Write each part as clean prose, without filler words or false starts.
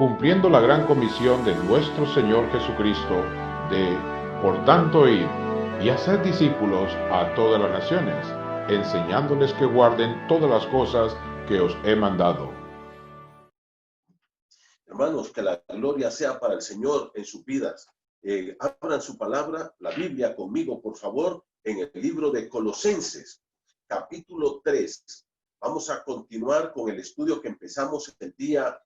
cumpliendo la gran comisión de nuestro Señor Jesucristo de, por tanto, ir y hacer discípulos a todas las naciones, enseñándoles que guarden todas las cosas que os he mandado. Hermanos, que la gloria sea para el Señor en sus vidas. Abran su palabra, la Biblia, conmigo, por favor, en el libro de Colosenses, capítulo 3. Vamos a continuar con el estudio que empezamos el día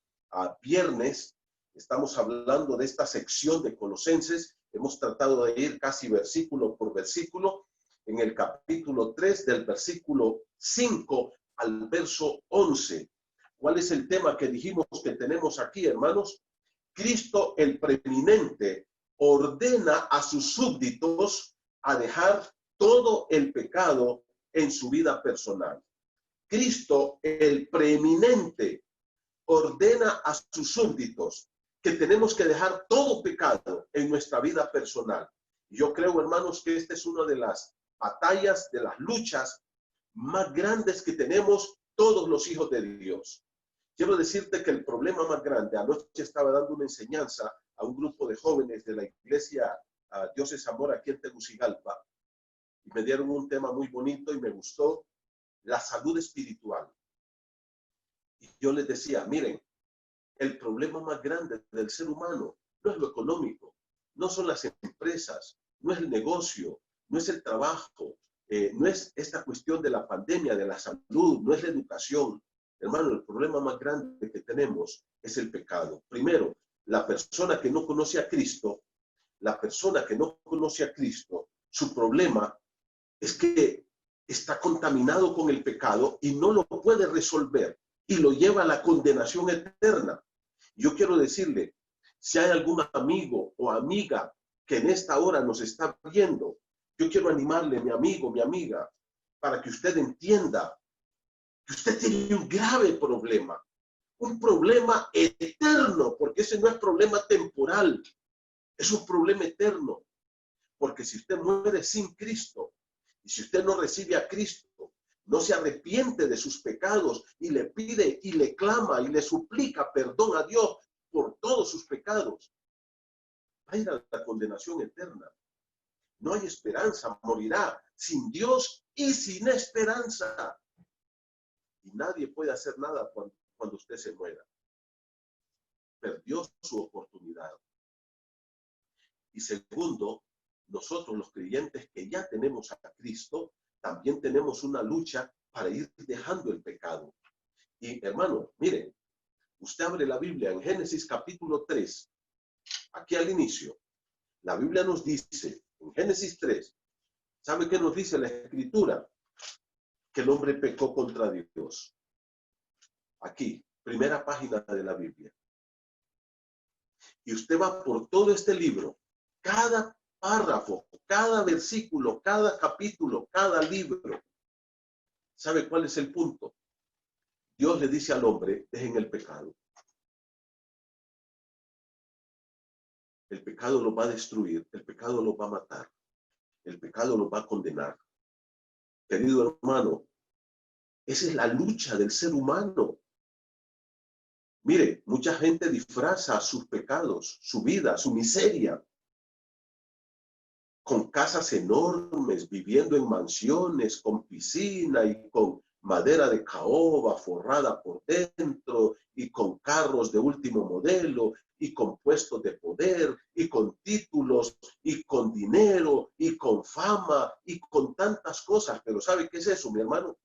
viernes. Estamos hablando de esta sección de Colosenses. Hemos tratado de ir casi versículo por versículo. En el capítulo 3, del versículo 5 al verso 11. ¿Cuál es el tema que dijimos que tenemos aquí, hermanos? Cristo, el preeminente, ordena a sus súbditos a dejar todo el pecado en su vida personal. Cristo, el preeminente, ordena a sus súbditos que tenemos que dejar todo pecado en nuestra vida personal. Yo creo, hermanos, que esta es una de las batallas, de las luchas más grandes que tenemos todos los hijos de Dios. Quiero decirte que el problema más grande, anoche estaba dando una enseñanza a un grupo de jóvenes de la iglesia Dios es Amor aquí en Tegucigalpa, y me dieron un tema muy bonito y me gustó, la salud espiritual. Y yo les decía, miren, el problema más grande del ser humano no es lo económico, no son las empresas, no es el negocio, no es el trabajo, no es esta cuestión de la pandemia, de la salud, no es la educación. Hermano, el problema más grande que tenemos es el pecado. Primero, la persona que no conoce a Cristo, su problema es que está contaminado con el pecado y no lo puede resolver y lo lleva a la condenación eterna. Yo quiero decirle, si hay algún amigo o amiga que en esta hora nos está viendo, yo quiero animarle, mi amigo, mi amiga, para que usted entienda que usted tiene un grave problema, un problema eterno, porque ese no es problema temporal, es un problema eterno. Porque si usted muere sin Cristo, y si usted no recibe a Cristo, no se arrepiente de sus pecados y le pide y le clama y le suplica perdón a Dios por todos sus pecados, va a ir a la condenación eterna. No hay esperanza, morirá sin Dios y sin esperanza. Y nadie puede hacer nada cuando usted se muera. Perdió su oportunidad. Y segundo, nosotros los creyentes que ya tenemos a Cristo, también tenemos una lucha para ir dejando el pecado. Y hermano, mire, usted abre la Biblia en Génesis capítulo 3, aquí al inicio, la Biblia nos dice, en Génesis 3, ¿sabe qué nos dice la Escritura? Que el hombre pecó contra Dios. Aquí, primera página de la Biblia. Y usted va por todo este libro, cada párrafo, cada versículo, cada capítulo, cada libro. ¿Sabe cuál es el punto? Dios le dice al hombre, dejen el pecado. El pecado lo va a destruir, el pecado lo va a matar, el pecado lo va a condenar. Querido hermano, esa es la lucha del ser humano. Mire, mucha gente disfraza sus pecados, su vida, su miseria, con casas enormes, viviendo en mansiones, con piscina y con madera de caoba forrada por dentro, y con carros de último modelo, y con puestos de poder, y con títulos, y con dinero, y con fama, y con tantas cosas. Pero ¿sabe qué es eso, mi hermano?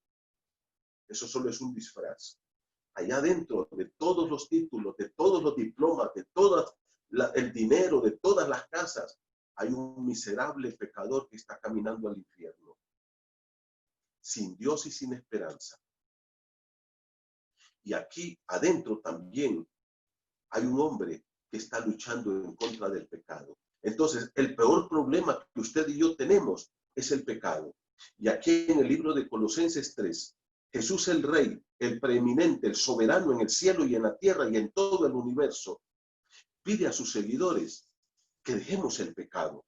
Eso solo es un disfraz. Allá dentro de todos los títulos, de todos los diplomas, de todo el dinero, de todas las casas, hay un miserable pecador que está caminando al infierno, sin Dios y sin esperanza. Y aquí adentro también hay un hombre que está luchando en contra del pecado. Entonces, el peor problema que usted y yo tenemos es el pecado. Y aquí en el libro de Colosenses 3, Jesús el Rey, el preeminente, el soberano en el cielo y en la tierra y en todo el universo, pide a sus seguidores que dejemos el pecado.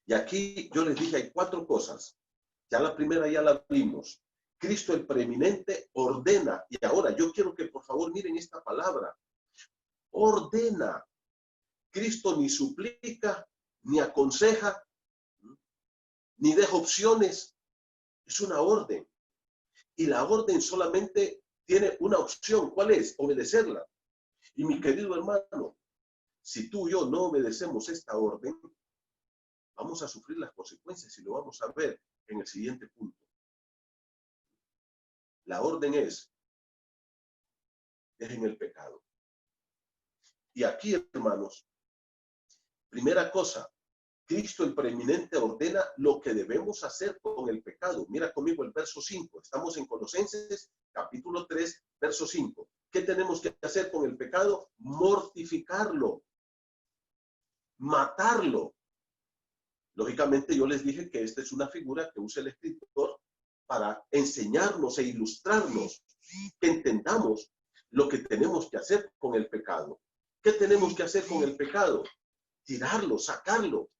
Y aquí yo les dije, hay 4 cosas. Ya la primera ya la vimos. Cristo el preeminente ordena. Y ahora yo quiero que por favor miren esta palabra. ordena. Cristo ni suplica, ni aconseja, ni deja opciones. Es una orden. Y la orden solamente tiene una opción. ¿Cuál es? Obedecerla. Y mi querido hermano, si tú y yo no obedecemos esta orden, vamos a sufrir las consecuencias y lo vamos a ver en el siguiente punto. La orden es, dejen el pecado. Y aquí, hermanos, primera cosa, Cristo el preeminente ordena lo que debemos hacer con el pecado. Mira conmigo el verso 5. Estamos en Colosenses, capítulo 3, verso 5. ¿Qué tenemos que hacer con el pecado? Mortificarlo, matarlo. Lógicamente yo les dije que esta es una figura que usa el escritor para enseñarnos e ilustrarnos, que entendamos lo que tenemos que hacer con el pecado. ¿Qué tenemos que hacer con el pecado? Tirarlo, sacarlo.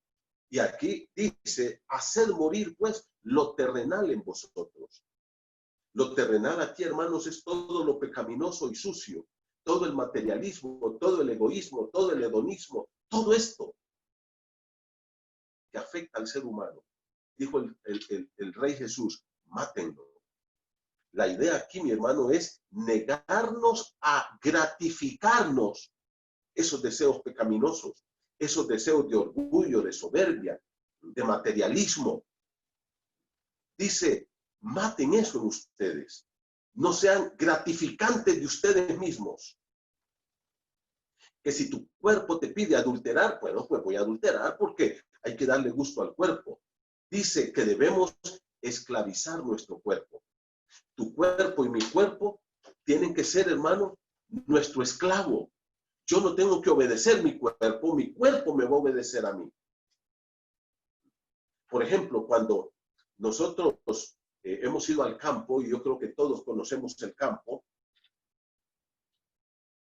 Y aquí dice, hacer morir pues lo terrenal en vosotros. Lo terrenal aquí, hermanos, es todo lo pecaminoso y sucio, todo el materialismo, todo el egoísmo, todo el hedonismo, todo esto que afecta al ser humano. Dijo el Rey Jesús, mátenlo. La idea aquí, mi hermano, es negarnos a gratificarnos esos deseos pecaminosos, esos deseos de orgullo, de soberbia, de materialismo. Dice, maten eso en ustedes. No sean gratificantes de ustedes mismos. Que si tu cuerpo te pide adulterar, bueno, pues voy a adulterar porque hay que darle gusto al cuerpo. Dice que debemos esclavizar nuestro cuerpo. Tu cuerpo y mi cuerpo tienen que ser, hermano, nuestro esclavo. Yo no tengo que obedecer mi cuerpo me va a obedecer a mí. Por ejemplo, cuando nosotros hemos ido al campo, y yo creo que todos conocemos el campo,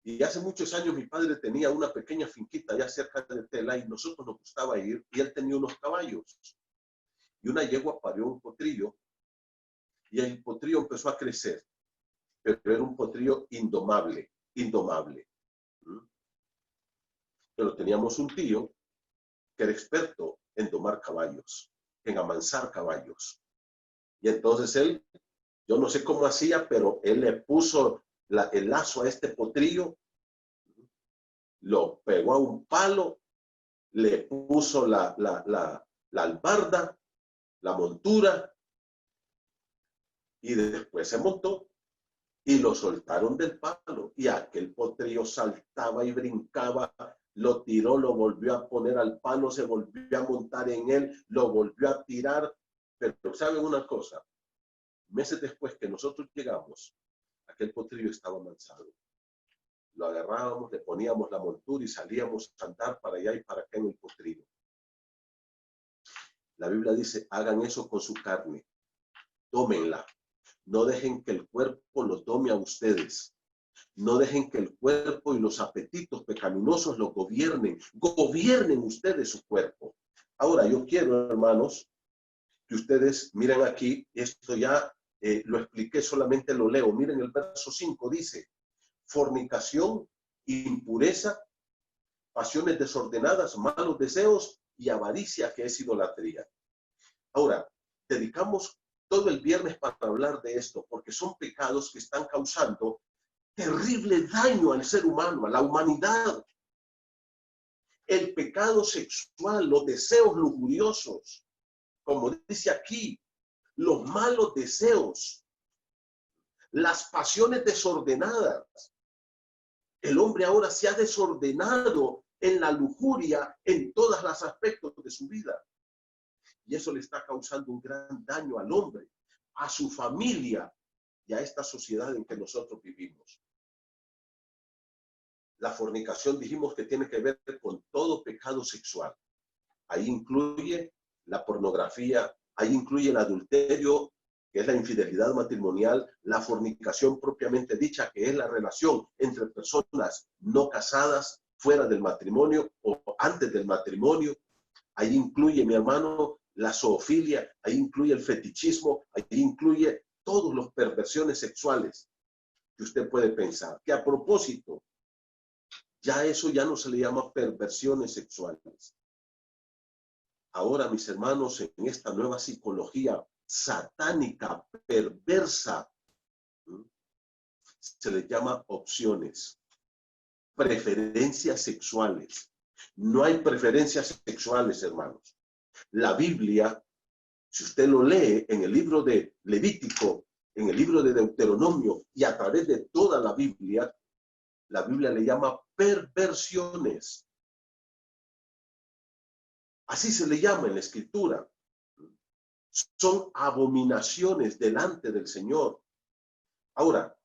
y hace muchos años mi padre tenía una pequeña finquita allá cerca de Tela, y nosotros nos gustaba ir, y él tenía unos caballos. Y una yegua parió un potrillo, y el potrillo empezó a crecer, pero era un potrillo indomable. Pero teníamos un tío que era experto en domar caballos, en amansar caballos. Y entonces él, yo no sé cómo hacía, pero él le puso el lazo a este potrillo, lo pegó a un palo, le puso la albarda, la montura, y después se montó y lo soltaron del palo. Y aquel potrillo saltaba y brincaba, lo tiró, lo volvió a poner al palo, se volvió a montar en él, lo volvió a tirar. Pero ¿saben una cosa? Meses después que nosotros llegamos, aquel potrillo estaba amansado. Lo agarrábamos, le poníamos la montura y salíamos a andar para allá y para acá en el potrillo. La Biblia dice, hagan eso con su carne, tómenla. No dejen que el cuerpo lo tome a ustedes. No dejen que el cuerpo y los apetitos pecaminosos lo gobiernen. Gobiernen ustedes su cuerpo. Ahora, yo quiero, hermanos, que ustedes miren aquí, esto ya lo expliqué, solamente lo leo. Miren el verso 5, dice, fornicación, impureza, pasiones desordenadas, malos deseos y avaricia, que es idolatría. Ahora, dedicamos todo el viernes para hablar de esto, porque son pecados que están causando terrible daño al ser humano, a la humanidad. El pecado sexual, los deseos lujuriosos, como dice aquí, los malos deseos, las pasiones desordenadas. El hombre ahora se ha desordenado en la lujuria en todos los aspectos de su vida. Y eso le está causando un gran daño al hombre, a su familia y a esta sociedad en que nosotros vivimos. La fornicación dijimos que tiene que ver con todo pecado sexual. Ahí incluye la pornografía, ahí incluye el adulterio, que es la infidelidad matrimonial, la fornicación propiamente dicha, que es la relación entre personas no casadas, fuera del matrimonio o antes del matrimonio. Ahí incluye, mi hermano, la zoofilia, ahí incluye el fetichismo, ahí incluye todas las perversiones sexuales que usted puede pensar. Que a propósito, Ya eso ya no se le llama perversiones sexuales. Ahora, mis hermanos, en esta nueva psicología satánica, perversa, se le llama opciones, preferencias sexuales. No hay preferencias sexuales, hermanos. La Biblia, si usted lo lee en el libro de Levítico, en el libro de Deuteronomio y a través de toda la Biblia le llama perversiones. Así se le llama en la Escritura. Son abominaciones delante del Señor. Ahora,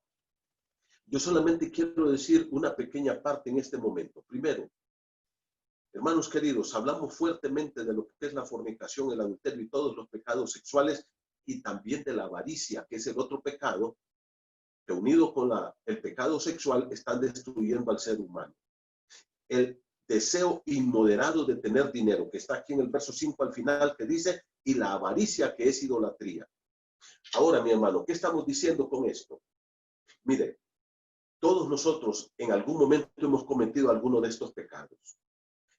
yo solamente quiero decir una pequeña parte en este momento. Primero, hermanos queridos, hablamos fuertemente de lo que es la fornicación, el adulterio y todos los pecados sexuales y también de la avaricia, que es el otro pecado, que unido con el pecado sexual están destruyendo al ser humano. El deseo inmoderado de tener dinero, que está aquí en el verso 5 al final, que dice, y la avaricia, que es idolatría. Ahora, mi hermano, ¿qué estamos diciendo con esto? Mire, todos nosotros en algún momento hemos cometido alguno de estos pecados.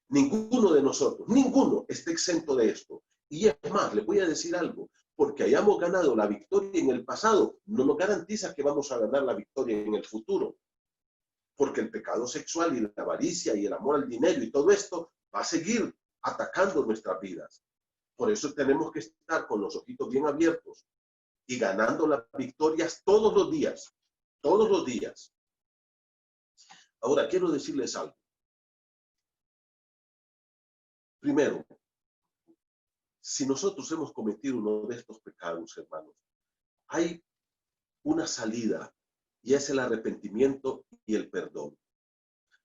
Ninguno de nosotros, ninguno está exento de esto. Y es más, le voy a decir algo, porque hayamos ganado la victoria en el pasado, no nos garantiza que vamos a ganar la victoria en el futuro. Porque el pecado sexual y la avaricia y el amor al dinero y todo esto va a seguir atacando nuestras vidas. Por eso tenemos que estar con los ojitos bien abiertos y ganando las victorias todos los días. Todos los días. Ahora, quiero decirles algo. Primero, si nosotros hemos cometido uno de estos pecados, hermanos, hay una salida y es el arrepentimiento y el perdón.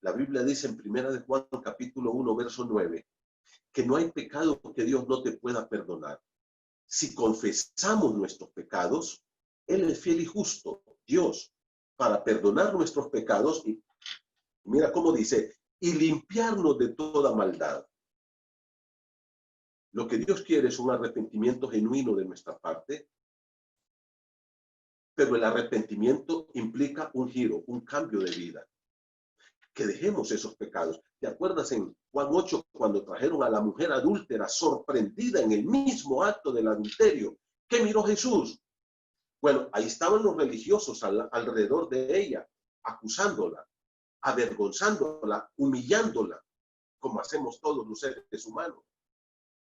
La Biblia dice en 1 de Juan, capítulo 1, verso 9, que no hay pecado que Dios no te pueda perdonar. Si confesamos nuestros pecados, Él es fiel y justo, Dios, para perdonar nuestros pecados y mira cómo dice, y limpiarnos de toda maldad. Lo que Dios quiere es un arrepentimiento genuino de nuestra parte, pero el arrepentimiento implica un giro, un cambio de vida. Que dejemos esos pecados. ¿Te acuerdas en Juan 8 cuando trajeron a la mujer adúltera sorprendida en el mismo acto del adulterio? ¿Qué miró Jesús? Bueno, ahí estaban los religiosos alrededor de ella, acusándola, avergonzándola, humillándola, como hacemos todos los seres humanos.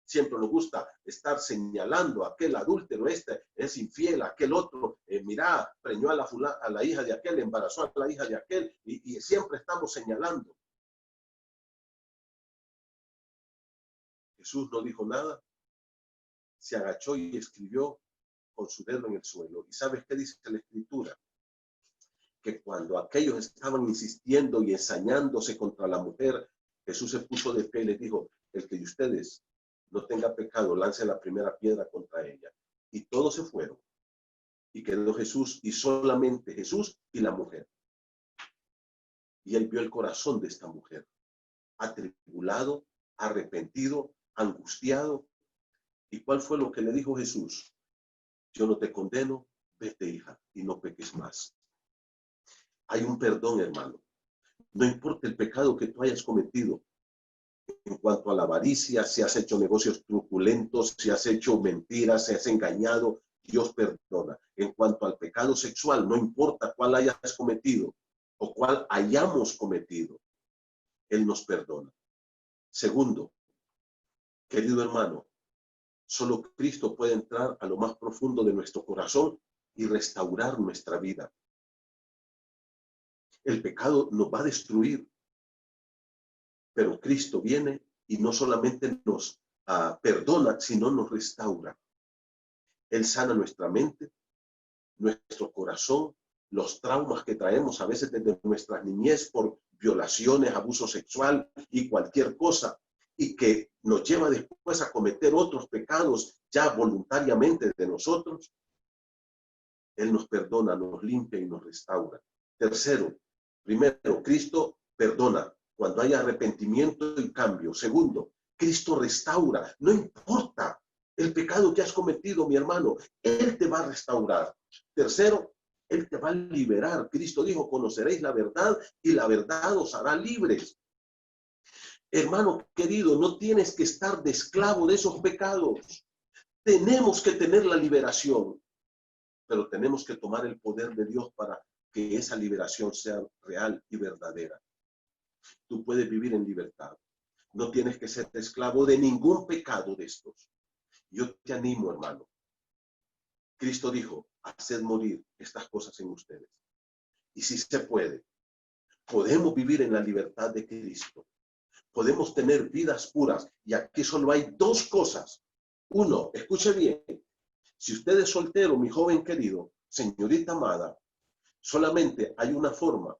Siempre nos gusta estar señalando a aquel adúltero, este es infiel, aquel otro, mira, preñó a la hija de aquel, embarazó a la hija de aquel, y siempre estamos señalando. Jesús no dijo nada, se agachó y escribió con su dedo en el suelo. ¿Y sabes qué dice la Escritura? Que cuando aquellos estaban insistiendo y ensañándose contra la mujer, Jesús se puso de pie y les dijo, el que de ustedes no tenga pecado, lance la primera piedra contra ella. Y todos se fueron. Y quedó Jesús, y solamente Jesús y la mujer. Y él vio el corazón de esta mujer, atribulado, arrepentido, angustiado. ¿Y cuál fue lo que le dijo Jesús? Yo no te condeno, vete, hija, y no peques más. Hay un perdón, hermano. No importa el pecado que tú hayas cometido. En cuanto a la avaricia, si has hecho negocios truculentos, si has hecho mentiras, si has engañado, Dios perdona. En cuanto al pecado sexual, no importa cuál hayas cometido o cuál hayamos cometido, Él nos perdona. Segundo, querido hermano, solo Cristo puede entrar a lo más profundo de nuestro corazón y restaurar nuestra vida. El pecado nos va a destruir. Pero Cristo viene y no solamente nos perdona, sino nos restaura. Él sana nuestra mente, nuestro corazón, los traumas que traemos a veces desde nuestra niñez por violaciones, abuso sexual y cualquier cosa, y que nos lleva después a cometer otros pecados ya voluntariamente de nosotros. Él nos perdona, nos limpia y nos restaura. Tercero, primero, Cristo perdona cuando hay arrepentimiento y cambio. Segundo, Cristo restaura. No importa el pecado que has cometido, mi hermano, Él te va a restaurar. Tercero, Él te va a liberar. Cristo dijo, conoceréis la verdad y la verdad os hará libres. Hermano querido, no tienes que estar de esclavo de esos pecados. Tenemos que tener la liberación, pero tenemos que tomar el poder de Dios para que esa liberación sea real y verdadera. Tú puedes vivir en libertad. No tienes que ser esclavo de ningún pecado de estos. Yo te animo, hermano. Cristo dijo, haced morir estas cosas en ustedes. Y si se puede, podemos vivir en la libertad de Cristo. Podemos tener vidas puras. Y aquí solo hay dos cosas. Uno, escuche bien. Si usted es soltero, mi joven querido, señorita amada, solamente hay una forma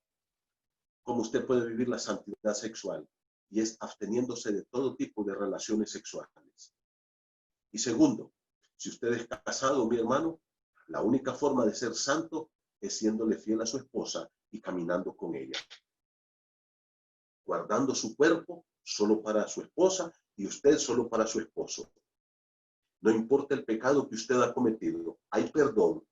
como usted puede vivir la santidad sexual, y es absteniéndose de todo tipo de relaciones sexuales. Y segundo, si usted es casado, mi hermano, la única forma de ser santo es siéndole fiel a su esposa y caminando con ella, guardando su cuerpo solo para su esposa y usted solo para su esposo. No importa el pecado que usted ha cometido, hay perdón,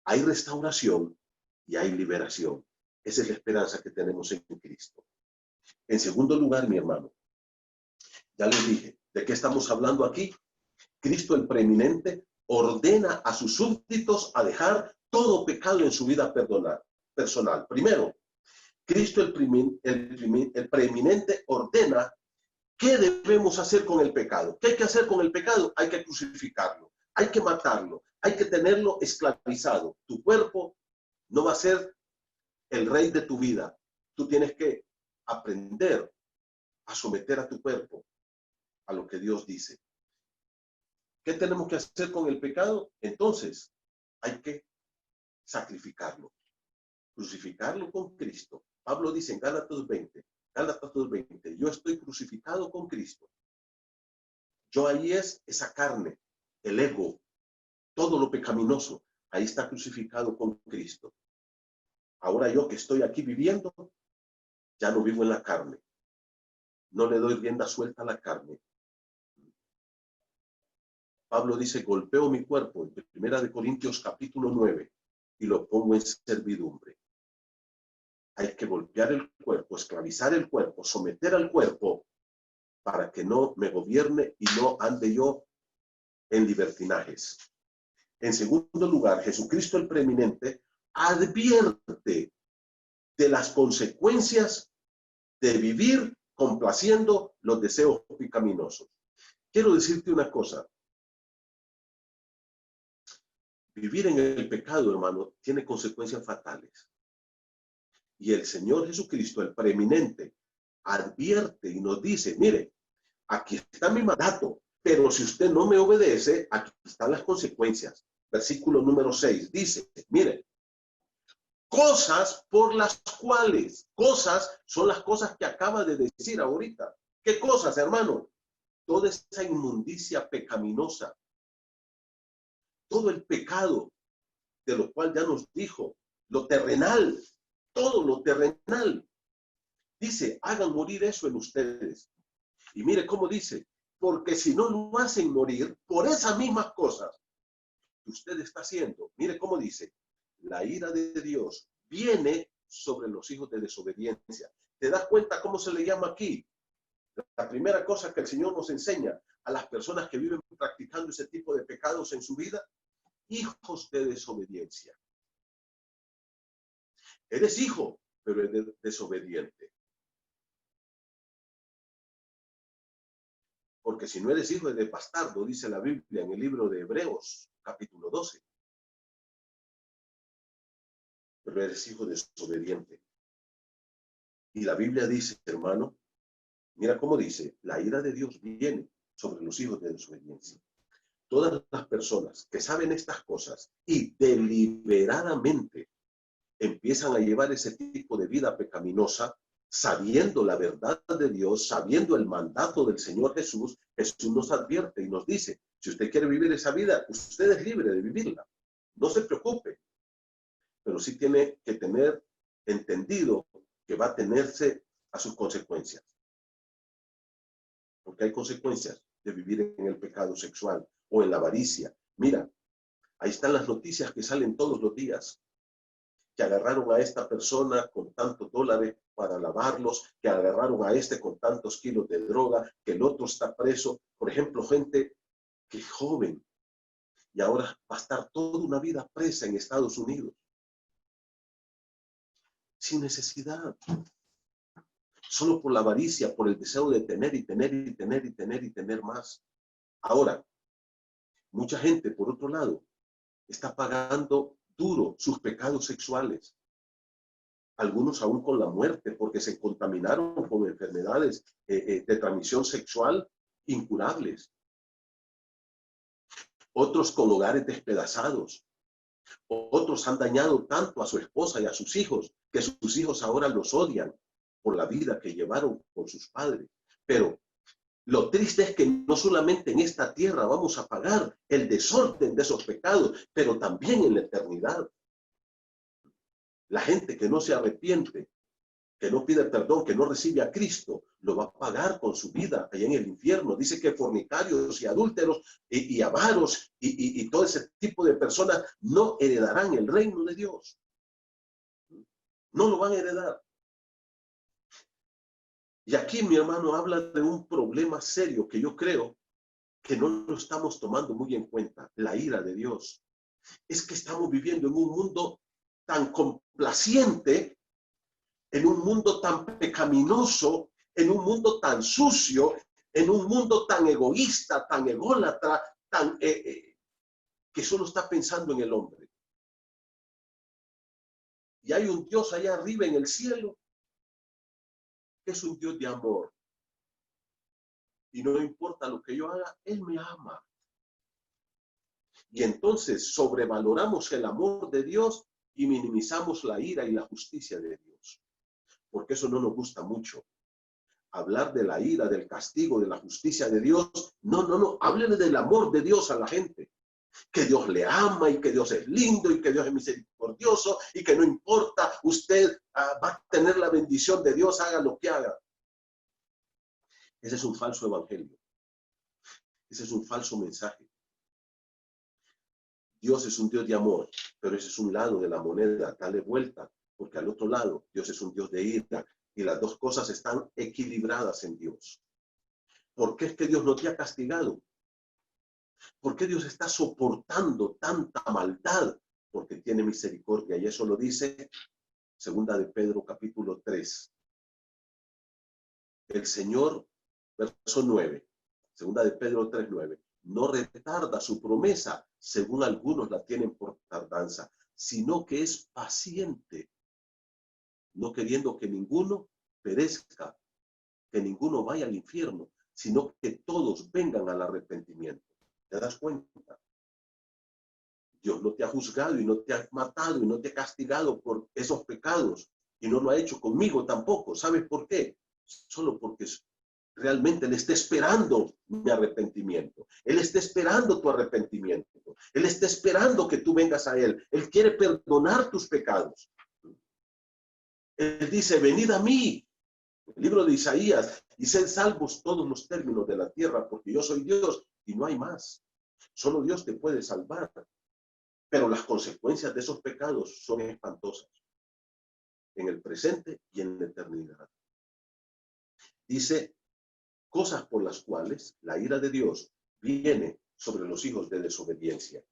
hay restauración y hay liberación. Esa es la esperanza que tenemos en Cristo. En segundo lugar, mi hermano, ya les dije, ¿de qué estamos hablando aquí? Cristo el preeminente ordena a sus súbditos a dejar todo pecado en su vida personal. Primero, Cristo el preeminente ordena qué debemos hacer con el pecado. ¿Qué hay que hacer con el pecado? Hay que crucificarlo, hay que matarlo, hay que tenerlo esclavizado. Tu cuerpo no va a ser el rey de tu vida. Tú tienes que aprender a someter a tu cuerpo a lo que Dios dice. ¿Qué tenemos que hacer con el pecado? Entonces, hay que sacrificarlo, crucificarlo con Cristo. Pablo dice en Gálatas 2:20, yo estoy crucificado con Cristo. Yo ahí es esa carne, el ego, todo lo pecaminoso, ahí está crucificado con Cristo. Ahora yo que estoy aquí viviendo, ya no vivo en la carne. No le doy rienda suelta a la carne. Pablo dice, golpeo mi cuerpo, en 1 Corintios capítulo 9, y lo pongo en servidumbre. Hay que golpear el cuerpo, esclavizar el cuerpo, someter al cuerpo, para que no me gobierne y no ande yo en libertinajes. En segundo lugar, Jesucristo el preeminente advierte de las consecuencias de vivir complaciendo los deseos pecaminosos. Quiero decirte una cosa. Vivir en el pecado, hermano, tiene consecuencias fatales. Y el Señor Jesucristo, el preeminente, advierte y nos dice, mire, aquí está mi mandato, pero si usted no me obedece, aquí están las consecuencias. Versículo número 6 dice, mire, cosas por las cuales, cosas son las cosas que acaba de decir ahorita. ¿Qué cosas, hermano? Toda esa inmundicia pecaminosa, todo el pecado de lo cual ya nos dijo, lo terrenal, todo lo terrenal. Dice, hagan morir eso en ustedes. Y mire cómo dice, porque si no lo hacen morir por esas mismas cosas que usted está haciendo, mire cómo dice, la ira de Dios viene sobre los hijos de desobediencia. ¿Te das cuenta cómo se le llama aquí? La primera cosa que el Señor nos enseña a las personas que viven practicando ese tipo de pecados en su vida, hijos de desobediencia. Eres hijo, pero eres desobediente. Porque si no eres hijo, eres bastardo, dice la Biblia en el libro de Hebreos, capítulo 12. Pero eres hijo desobediente. Y la Biblia dice, hermano, mira cómo dice, la ira de Dios viene sobre los hijos de desobediencia. Todas las personas que saben estas cosas y deliberadamente empiezan a llevar ese tipo de vida pecaminosa, sabiendo la verdad de Dios, sabiendo el mandato del Señor Jesús, Jesús nos advierte y nos dice, si usted quiere vivir esa vida, usted es libre de vivirla. No se preocupe, pero sí tiene que tener entendido que va a tenerse a sus consecuencias. Porque hay consecuencias de vivir en el pecado sexual o en la avaricia. Mira, ahí están las noticias que salen todos los días. que agarraron a esta persona con tantos dólares para lavarlos, que agarraron a este con tantos kilos de droga, que el otro está preso. Por ejemplo, gente que es joven y ahora va a estar toda una vida presa en Estados Unidos. Sin necesidad. Solo por la avaricia, por el deseo de tener y tener y tener y tener y tener más. Ahora, mucha gente, por otro lado, está pagando duro sus pecados sexuales. Algunos aún con la muerte, porque se contaminaron con enfermedades de transmisión sexual incurables. Otros con hogares despedazados. Otros han dañado tanto a su esposa y a sus hijos, que sus hijos ahora los odian por la vida que llevaron con sus padres. Pero lo triste es que no solamente en esta tierra vamos a pagar el desorden de esos pecados, pero también en la eternidad. La gente que no se arrepiente, que no pide perdón, que no recibe a Cristo, lo va a pagar con su vida allá en el infierno. Dice que fornicarios y adúlteros y avaros y todo ese tipo de personas no heredarán el reino de Dios. No lo van a heredar. Y aquí mi hermano habla de un problema serio que yo creo que no lo estamos tomando muy en cuenta, la ira de Dios. Es que estamos viviendo en un mundo tan complaciente, en un mundo tan pecaminoso, en un mundo tan sucio, en un mundo tan egoísta, tan ególatra, tan que solo está pensando en el hombre. Y hay un Dios allá arriba en el cielo, que es un Dios de amor. Y no importa lo que yo haga, Él me ama. Y entonces sobrevaloramos el amor de Dios y minimizamos la ira y la justicia de Dios. Porque eso no nos gusta mucho. Hablar de la ira, del castigo, de la justicia de Dios. No. Háblenle del amor de Dios a la gente. Que Dios le ama y que Dios es lindo y que Dios es misericordioso y que no importa, usted va a tener la bendición de Dios, haga lo que haga. Ese es un falso evangelio. Ese es un falso mensaje. Dios es un Dios de amor, pero ese es un lado de la moneda, dale vuelta, porque al otro lado Dios es un Dios de ira y las dos cosas están equilibradas en Dios. ¿Por qué es que Dios no te ha castigado? ¿Por qué Dios está soportando tanta maldad? Porque tiene misericordia y eso lo dice Segunda de Pedro capítulo 3. El Señor, verso 9, Segunda de Pedro 3:9. No retarda su promesa, según algunos la tienen por tardanza, sino que es paciente, no queriendo que ninguno perezca, que ninguno vaya al infierno, sino que todos vengan al arrepentimiento. ¿Te das cuenta? Dios no te ha juzgado y no te ha matado y no te ha castigado por esos pecados y no lo ha hecho conmigo tampoco. ¿Sabes por qué? Solo porque realmente Él está esperando mi arrepentimiento. Él está esperando tu arrepentimiento. Él está esperando que tú vengas a Él. Él quiere perdonar tus pecados. Él dice, venid a mí. El libro de Isaías, y sed salvos todos los términos de la tierra, porque yo soy Dios y no hay más. Solo Dios te puede salvar. Pero las consecuencias de esos pecados son espantosas. En el presente y en la eternidad. Dice, cosas por las cuales la ira de Dios viene sobre los hijos de desobediencia.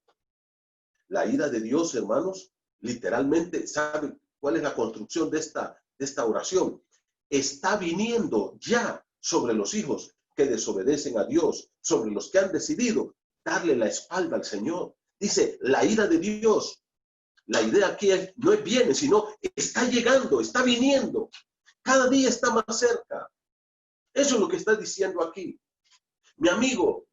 La ira de Dios, hermanos, literalmente, ¿sabe cuál es la construcción de esta oración? Está viniendo ya sobre los hijos que desobedecen a Dios, sobre los que han decidido darle la espalda al Señor. Dice, la ira de Dios. La idea aquí no es viene, sino está llegando, está viniendo. Cada día está más cerca. Eso es lo que está diciendo aquí. Mi amigo,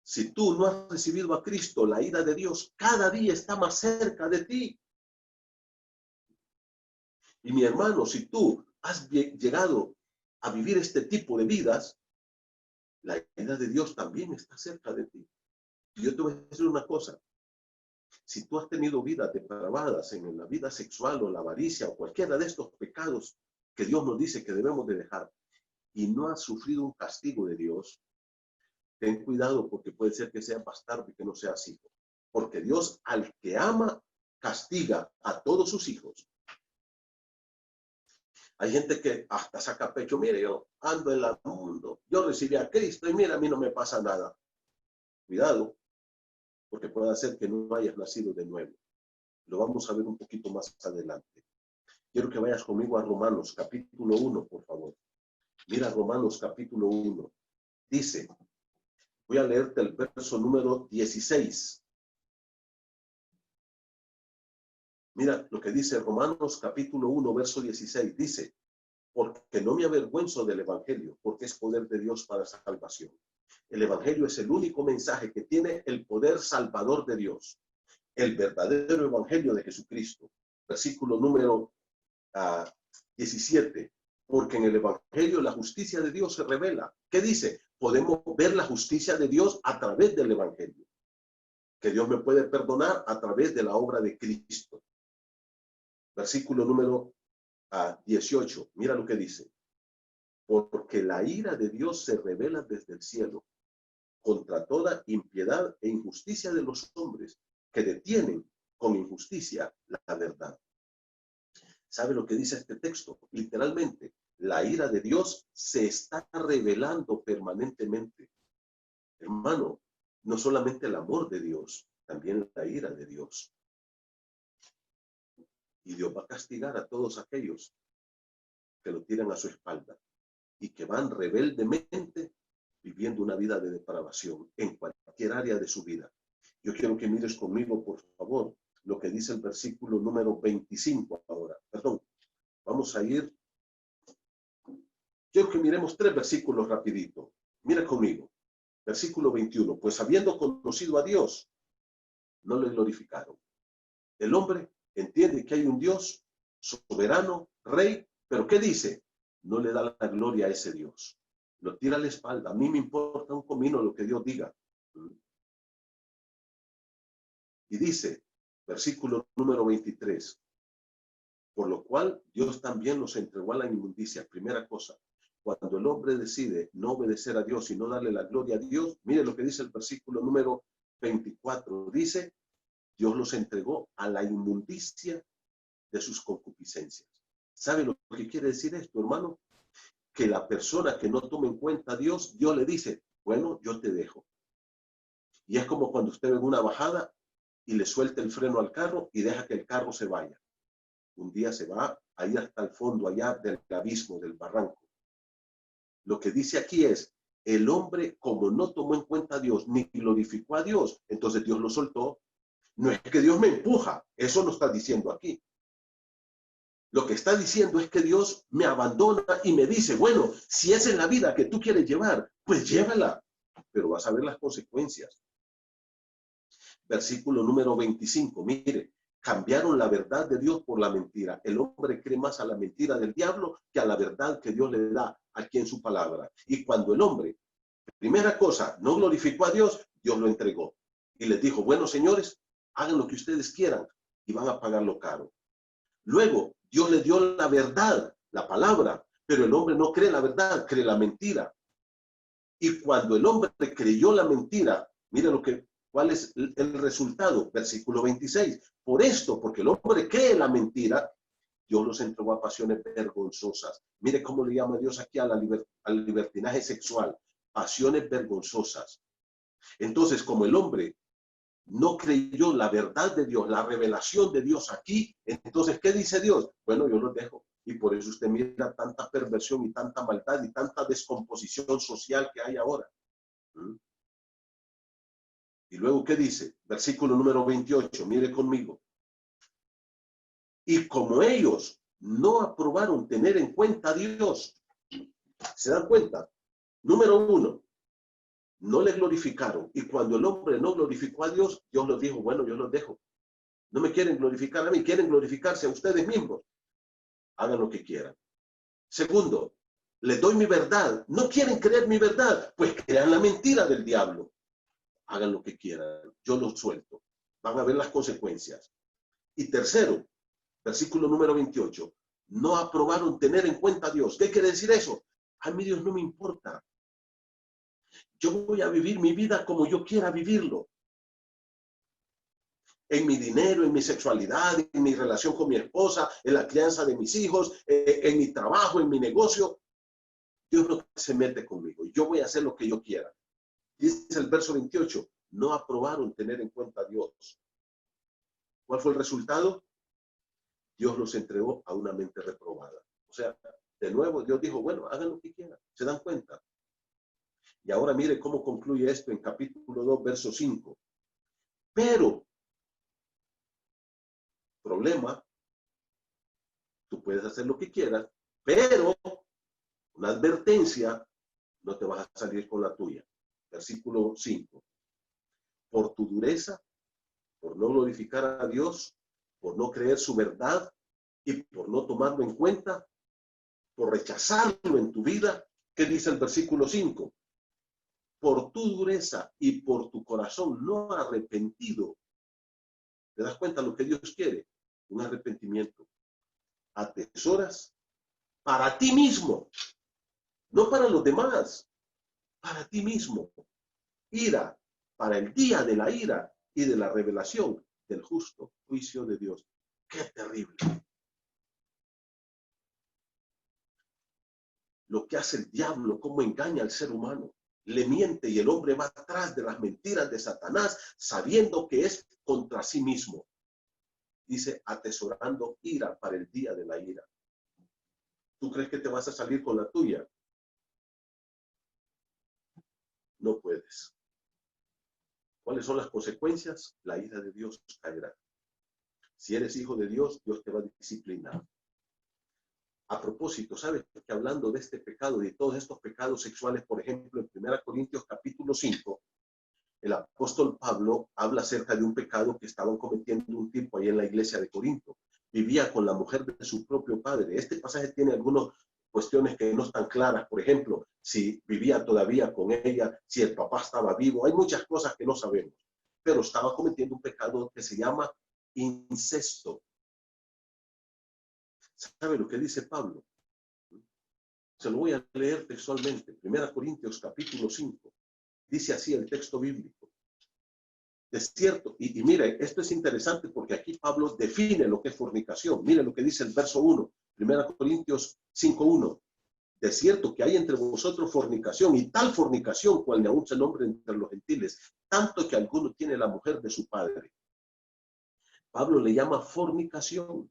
si tú no has recibido a Cristo, la ira de Dios cada día está más cerca de ti. Y mi hermano, si tú has llegado a vivir este tipo de vidas, la ira de Dios también está cerca de ti. Y yo te voy a decir una cosa. Si tú has tenido vidas depravadas en la vida sexual o la avaricia o cualquiera de estos pecados que Dios nos dice que debemos de dejar, y no has sufrido un castigo de Dios, ten cuidado porque puede ser que seas bastardo y que no seas hijo. Porque Dios al que ama, castiga a todos sus hijos. Hay gente que hasta saca pecho, mire, yo ando en el mundo, yo recibí a Cristo y mira, a mí no me pasa nada. Cuidado, porque puede ser que no hayas nacido de nuevo. Lo vamos a ver un poquito más adelante. Quiero que vayas conmigo a Romanos capítulo 1, por favor. Mira Romanos capítulo 1. Dice, voy a leerte el verso número 16. Mira lo que dice Romanos capítulo 1, verso 16. Dice, porque no me avergüenzo del evangelio, porque es poder de Dios para salvación. El evangelio es el único mensaje que tiene el poder salvador de Dios. El verdadero evangelio de Jesucristo. Versículo número 17. Porque en el evangelio la justicia de Dios se revela. ¿Qué dice? Podemos ver la justicia de Dios a través del evangelio. Que Dios me puede perdonar a través de la obra de Cristo. Versículo número 18. Mira lo que dice. Porque la ira de Dios se revela desde el cielo contra toda impiedad e injusticia de los hombres que detienen con injusticia la verdad. ¿Sabe lo que dice este texto? Literalmente, la ira de Dios se está revelando permanentemente. Hermano, no solamente el amor de Dios, también la ira de Dios. Y Dios va a castigar a todos aquellos que lo tiran a su espalda y que van rebeldemente viviendo una vida de depravación en cualquier área de su vida. Yo quiero que mires conmigo, por favor, lo que dice el versículo número 25 ahora. Perdón, vamos a ir. Quiero que miremos 3 versículos rapidito. Mira conmigo. Versículo 21. Pues habiendo conocido a Dios, no le glorificaron. El hombre entiende que hay un Dios soberano, rey, pero ¿qué dice? No le da la gloria a ese Dios. Lo tira a la espalda. A mí me importa un comino lo que Dios diga. Y dice, versículo número 23, por lo cual Dios también los entregó a la inmundicia. Primera cosa, cuando el hombre decide no obedecer a Dios y no darle la gloria a Dios, mire lo que dice el versículo número 24. Dice, Dios los entregó a la inmundicia de sus concupiscencias. ¿Sabe lo que quiere decir esto, hermano? Que la persona que no tome en cuenta a Dios, Dios le dice, bueno, yo te dejo. Y es como cuando usted ve una bajada y le suelta el freno al carro y deja que el carro se vaya. Un día se va a ir hasta el fondo allá del abismo, del barranco. Lo que dice aquí es, el hombre como no tomó en cuenta a Dios ni glorificó a Dios, entonces Dios lo soltó. No es que Dios me empuja, eso no está diciendo aquí. Lo que está diciendo es que Dios me abandona y me dice, bueno, si esa es la vida que tú quieres llevar, pues llévala, pero vas a ver las consecuencias. Versículo número 25, mire, cambiaron la verdad de Dios por la mentira. El hombre cree más a la mentira del diablo que a la verdad que Dios le da aquí en su palabra. Y cuando el hombre, primera cosa, no glorificó a Dios, Dios lo entregó. Y les dijo, bueno, señores, hagan lo que ustedes quieran y van a pagarlo caro. Luego, Dios le dio la verdad, la palabra, pero el hombre no cree la verdad, cree la mentira. Y cuando el hombre creyó la mentira, mira ¿cuál es el resultado? Versículo 26. Por esto, porque el hombre cree la mentira, Dios los entregó a pasiones vergonzosas. Mire cómo le llama Dios aquí al libertinaje sexual. Pasiones vergonzosas. Entonces, como el hombre no creyó la verdad de Dios, la revelación de Dios aquí, entonces, ¿qué dice Dios? Bueno, yo los dejo. Y por eso usted mira tanta perversión y tanta maldad y tanta descomposición social que hay ahora. Y luego, ¿qué dice? Versículo número 28, mire conmigo. Y como ellos no aprobaron tener en cuenta a Dios, ¿se dan cuenta? Número 1, no le glorificaron. Y cuando el hombre no glorificó a Dios, Dios los dijo, bueno, yo los dejo. No me quieren glorificar a mí, quieren glorificarse a ustedes mismos. Hagan lo que quieran. Segundo, les doy mi verdad. No quieren creer mi verdad, pues crean la mentira del diablo. Hagan lo que quieran, yo los suelto. Van a ver las consecuencias. Y tercero, versículo número 28, no aprobaron tener en cuenta a Dios. ¿Qué quiere decir eso? A mí Dios no me importa. Yo voy a vivir mi vida como yo quiera vivirlo. en mi dinero, en mi sexualidad, en mi relación con mi esposa, en la crianza de mis hijos, en mi trabajo, en mi negocio. Dios no se mete conmigo. Yo voy a hacer lo que yo quiera. Dice el verso 28, no aprobaron tener en cuenta a Dios. ¿Cuál fue el resultado? Dios los entregó a una mente reprobada. O sea, de nuevo Dios dijo, bueno, hagan lo que quieran. ¿Se dan cuenta? Y ahora mire cómo concluye esto en capítulo 2, verso 5. Pero, problema, tú puedes hacer lo que quieras, pero una advertencia, no te vas a salir con la tuya. Versículo 5. Por tu dureza, por no glorificar a Dios, por no creer su verdad y por no tomarlo en cuenta, por rechazarlo en tu vida, ¿qué dice el versículo 5? Por tu dureza y por tu corazón no arrepentido. ¿Te das cuenta lo que Dios quiere? Un arrepentimiento. Atesoras para ti mismo, no para los demás, para ti mismo. Ira para el día de la ira y de la revelación del justo juicio de Dios. ¡Qué terrible! Lo que hace el diablo, cómo engaña al ser humano. Le miente y el hombre va atrás de las mentiras de Satanás, sabiendo que es contra sí mismo. Dice, atesorando ira para el día de la ira. ¿Tú crees que te vas a salir con la tuya? No puedes. ¿Cuáles son las consecuencias? La ira de Dios caerá. Si eres hijo de Dios, Dios te va a disciplinar. A propósito, ¿sabes que hablando de este pecado y de todos estos pecados sexuales, por ejemplo, en 1 Corintios capítulo 5, el apóstol Pablo habla acerca de un pecado que estaban cometiendo un tipo ahí en la iglesia de Corinto. Vivía con la mujer de su propio padre. Este pasaje tiene algunas cuestiones que no están claras. Por ejemplo, si vivía todavía con ella, si el papá estaba vivo. Hay muchas cosas que no sabemos. Pero estaba cometiendo un pecado que se llama incesto. ¿Sabe lo que dice Pablo? Se lo voy a leer textualmente. 1 Corintios capítulo 5. Dice así el texto bíblico. Es cierto, y mire, esto es interesante porque aquí Pablo define lo que es fornicación. Mire lo que dice el verso 1, 1 Corintios 5:1. De cierto que hay entre vosotros fornicación, y tal fornicación cual ni aún se nombra entre los gentiles, tanto que alguno tiene la mujer de su padre. Pablo le llama fornicación.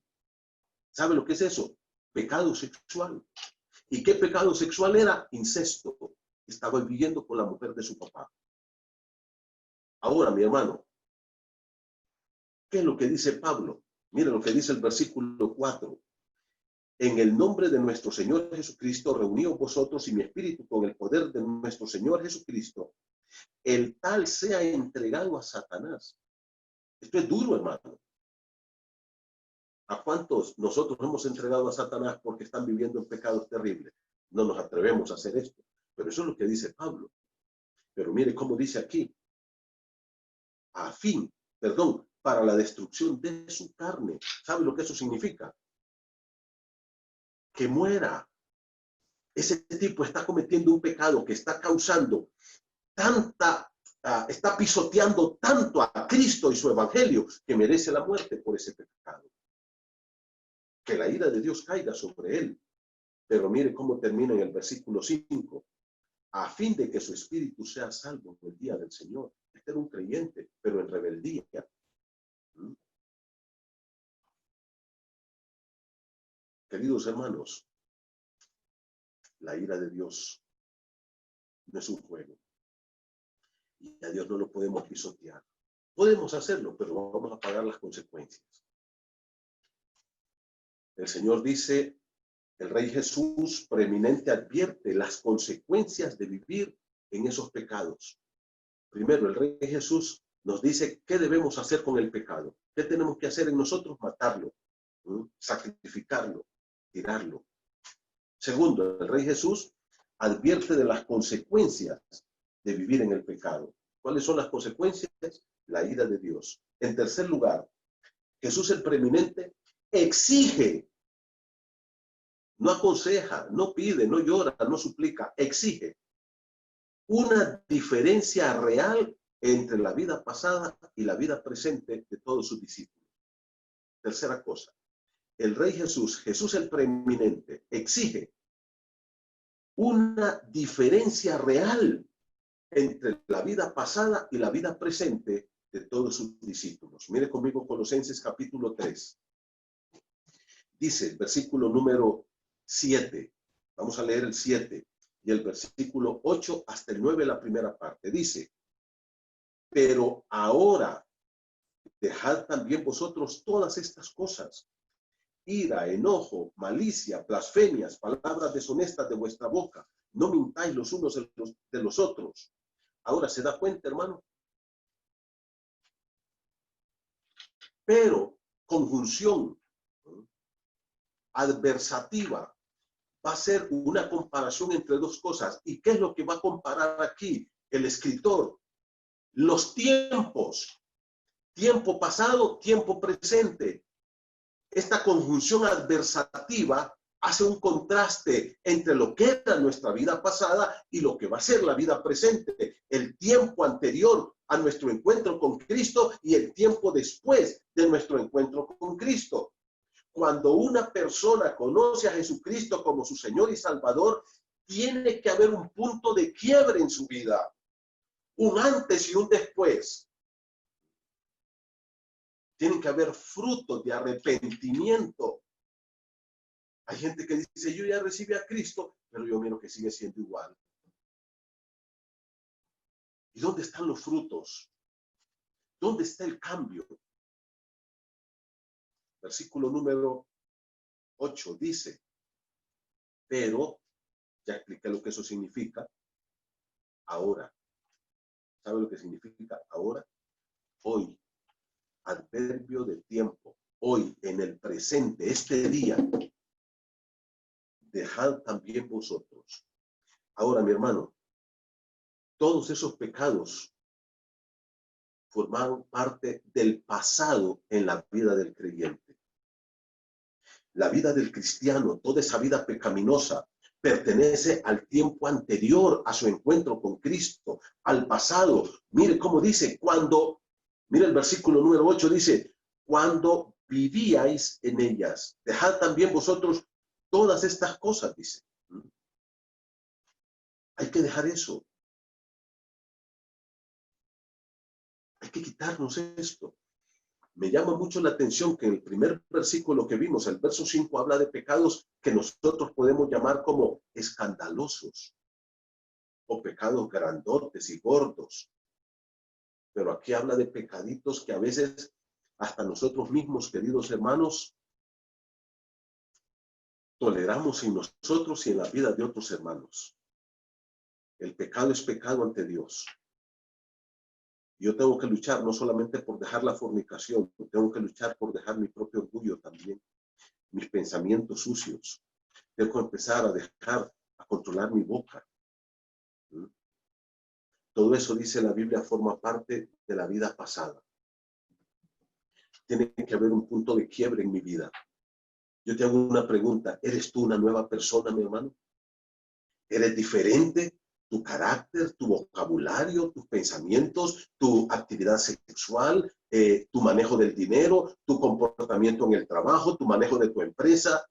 ¿Sabe lo que es eso? Pecado sexual. ¿Y qué pecado sexual era? Incesto. Estaba viviendo con la mujer de su papá. Ahora, mi hermano, ¿qué es lo que dice Pablo? Mire lo que dice el versículo 4. En el nombre de nuestro Señor Jesucristo, reuníos vosotros y mi espíritu con el poder de nuestro Señor Jesucristo, el tal sea entregado a Satanás. Esto es duro, hermano. ¿A cuántos nosotros hemos entregado a Satanás porque están viviendo en pecados terribles? No nos atrevemos a hacer esto. Pero eso es lo que dice Pablo. Pero mire cómo dice aquí. Para la destrucción de su carne. ¿Sabe lo que eso significa? Que muera. Ese tipo está cometiendo un pecado que está causando está pisoteando tanto a Cristo y su evangelio que merece la muerte por ese pecado. Que la ira de Dios caiga sobre él. Pero mire cómo termina en el versículo 5. A fin de que su espíritu sea salvo en el día del Señor. Este era un creyente, pero en rebeldía. Queridos hermanos, la ira de Dios no es un juego. Y a Dios no lo podemos pisotear. Podemos hacerlo, pero vamos a pagar las consecuencias. El Señor dice, el Rey Jesús preeminente advierte las consecuencias de vivir en esos pecados. Primero, el Rey Jesús nos dice qué debemos hacer con el pecado. ¿Qué tenemos que hacer en nosotros? Matarlo, sacrificarlo, tirarlo. Segundo, el Rey Jesús advierte de las consecuencias de vivir en el pecado. ¿Cuáles son las consecuencias? La ira de Dios. En tercer lugar, Jesús el preeminente exige, no aconseja, no pide, no llora, no suplica, exige una diferencia real entre la vida pasada y la vida presente de todos sus discípulos. Tercera cosa, el Rey Jesús el preeminente, exige una diferencia real entre la vida pasada y la vida presente de todos sus discípulos. Mire conmigo Colosenses capítulo 3. Dice el versículo número 7. Vamos a leer el 7 y el versículo 8 hasta el 9, la primera parte. Dice, pero ahora dejad también vosotros todas estas cosas: ira, enojo, malicia, blasfemias, palabras deshonestas de vuestra boca. No mintáis los unos de los otros. Ahora, ¿se da cuenta, hermano? Pero conjunción adversativa va a ser una comparación entre dos cosas. ¿Y qué es lo que va a comparar aquí el escritor? Los tiempos. Tiempo pasado, tiempo presente. Esta conjunción adversativa hace un contraste entre lo que era nuestra vida pasada y lo que va a ser la vida presente, el tiempo anterior a nuestro encuentro con Cristo y el tiempo después de nuestro encuentro con Cristo. Cuando una persona conoce a Jesucristo como su Señor y Salvador, tiene que haber un punto de quiebre en su vida, un antes y un después. Tienen que haber frutos de arrepentimiento. Hay gente que dice, yo ya recibí a Cristo, pero yo miro que sigue siendo igual. ¿Y dónde están los frutos? ¿Dónde está el cambio? Versículo número 8 dice, pero, ya expliqué lo que eso significa, ahora. ¿Sabe lo que significa ahora? Hoy, adverbio de tiempo, hoy, en el presente, este día, dejad también vosotros. Ahora, mi hermano, todos esos pecados formaron parte del pasado en la vida del creyente. La vida del cristiano, toda esa vida pecaminosa, pertenece al tiempo anterior a su encuentro con Cristo, al pasado. Mire cómo dice, mire el versículo número 8, dice, cuando vivíais en ellas, dejad también vosotros todas estas cosas, dice. Hay que dejar eso. Hay que quitarnos esto. Me llama mucho la atención que en el primer versículo que vimos, el verso 5, habla de pecados que nosotros podemos llamar como escandalosos o pecados grandotes y gordos. Pero aquí habla de pecaditos que a veces hasta nosotros mismos, queridos hermanos, toleramos en nosotros y en la vida de otros hermanos. El pecado es pecado ante Dios. Yo tengo que luchar no solamente por dejar la fornicación, tengo que luchar por dejar mi propio orgullo también, mis pensamientos sucios. Tengo que empezar a controlar mi boca. Todo eso, dice la Biblia, forma parte de la vida pasada. Tiene que haber un punto de quiebre en mi vida. Yo te hago una pregunta, ¿eres tú una nueva persona, mi hermano? ¿Eres diferente? Tu carácter, tu vocabulario, tus pensamientos, tu actividad sexual, tu manejo del dinero, tu comportamiento en el trabajo, tu manejo de tu empresa,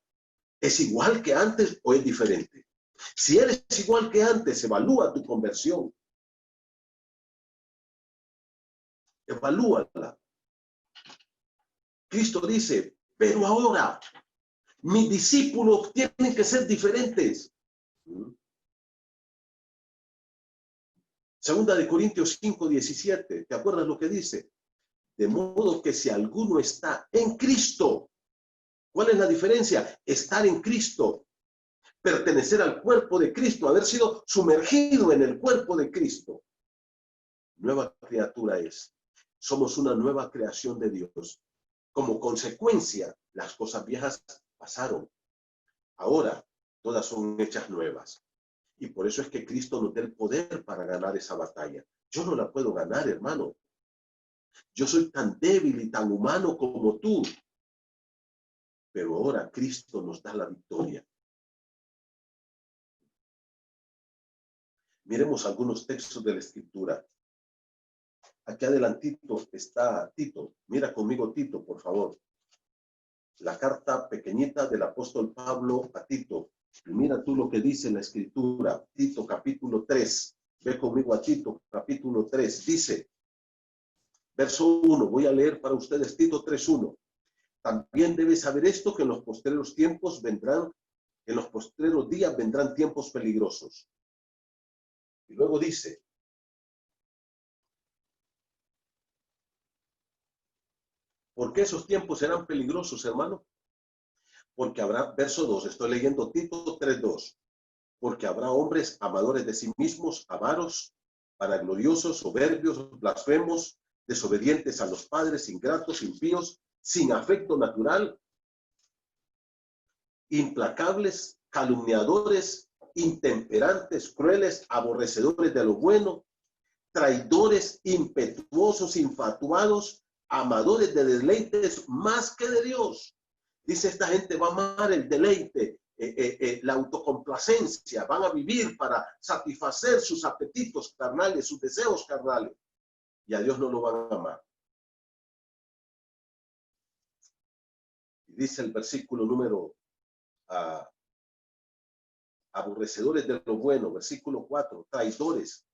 ¿es igual que antes o es diferente? Si eres igual que antes, evalúa tu conversión. Evalúala. Cristo dice, pero ahora mis discípulos tienen que ser diferentes. Segunda de Corintios 5:17, ¿te acuerdas lo que dice? De modo que si alguno está en Cristo, ¿cuál es la diferencia? Estar en Cristo, pertenecer al cuerpo de Cristo, haber sido sumergido en el cuerpo de Cristo. Nueva criatura es. Somos una nueva creación de Dios. Como consecuencia, las cosas viejas pasaron. Ahora, todas son hechas nuevas. Y por eso es que Cristo nos da el poder para ganar esa batalla. Yo no la puedo ganar, hermano. Yo soy tan débil y tan humano como tú. Pero ahora Cristo nos da la victoria. Miremos algunos textos de la Escritura. Aquí adelantito está Tito. Mira conmigo Tito, por favor. La carta pequeñita del apóstol Pablo a Tito. Y mira tú lo que dice la escritura. Tito capítulo 3. Ve conmigo a Tito capítulo 3. Dice, verso 1. Voy a leer para ustedes Tito 3:1. También debes saber esto, que en los postreros tiempos vendrán, en los postreros días vendrán tiempos peligrosos. Y luego dice, ¿por qué esos tiempos serán peligrosos, hermano? Porque habrá, verso 2, estoy leyendo Tito 3:2, porque habrá hombres amadores de sí mismos, avaros, vanagloriosos, soberbios, blasfemos, desobedientes a los padres, ingratos, impíos, sin afecto natural, implacables, calumniadores, intemperantes, crueles, aborrecedores de lo bueno, traidores, impetuosos, infatuados, amadores de deleites más que de Dios. Dice, esta gente va a amar el deleite, la autocomplacencia, van a vivir para satisfacer sus apetitos carnales, sus deseos carnales, y a Dios no lo van a amar. Dice el versículo número aborrecedores de lo bueno, versículo 4, traidores,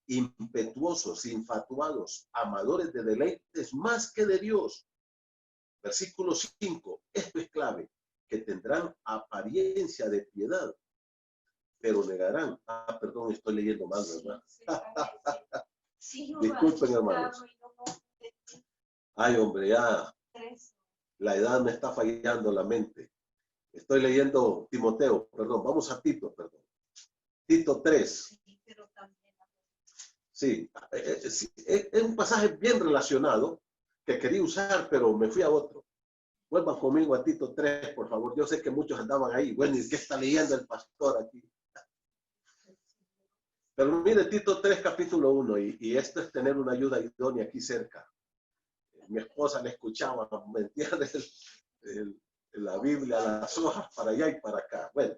impetuosos, infatuados, amadores de deleites más que de Dios. Versículo 5, esto es clave, que tendrán apariencia de piedad, pero negarán. Perdón, estoy leyendo mal, ¿verdad? Disculpen, hermanos. Ay, hombre, ya la edad me está fallando la mente. Estoy leyendo Timoteo, perdón, vamos a Tito, perdón. Tito 3. Sí, es un pasaje bien relacionado que quería usar, pero me fui a otro. Vuelvan conmigo a Tito 3, por favor. Yo sé que muchos andaban ahí. Bueno, ¿y qué está leyendo el pastor aquí? Pero mire, Tito 3, capítulo 1, y esto es tener una ayuda idónea aquí cerca. Mi esposa le escuchaba, ¿me entiendes? La Biblia, las hojas para allá y para acá. Bueno,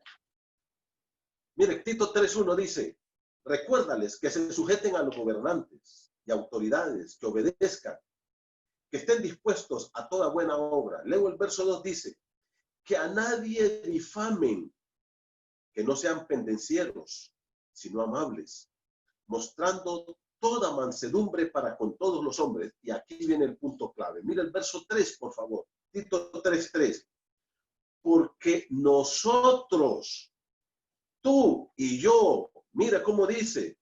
mire, Tito 3:1 dice, recuérdales que se sujeten a los gobernantes y autoridades, que obedezcan, que estén dispuestos a toda buena obra. Luego el verso 2 dice, que a nadie difamen, que no sean pendencieros, sino amables, mostrando toda mansedumbre para con todos los hombres. Y aquí viene el punto clave. Mira el verso 3, por favor. Tito 3:3. Porque nosotros, tú y yo, mira cómo dice,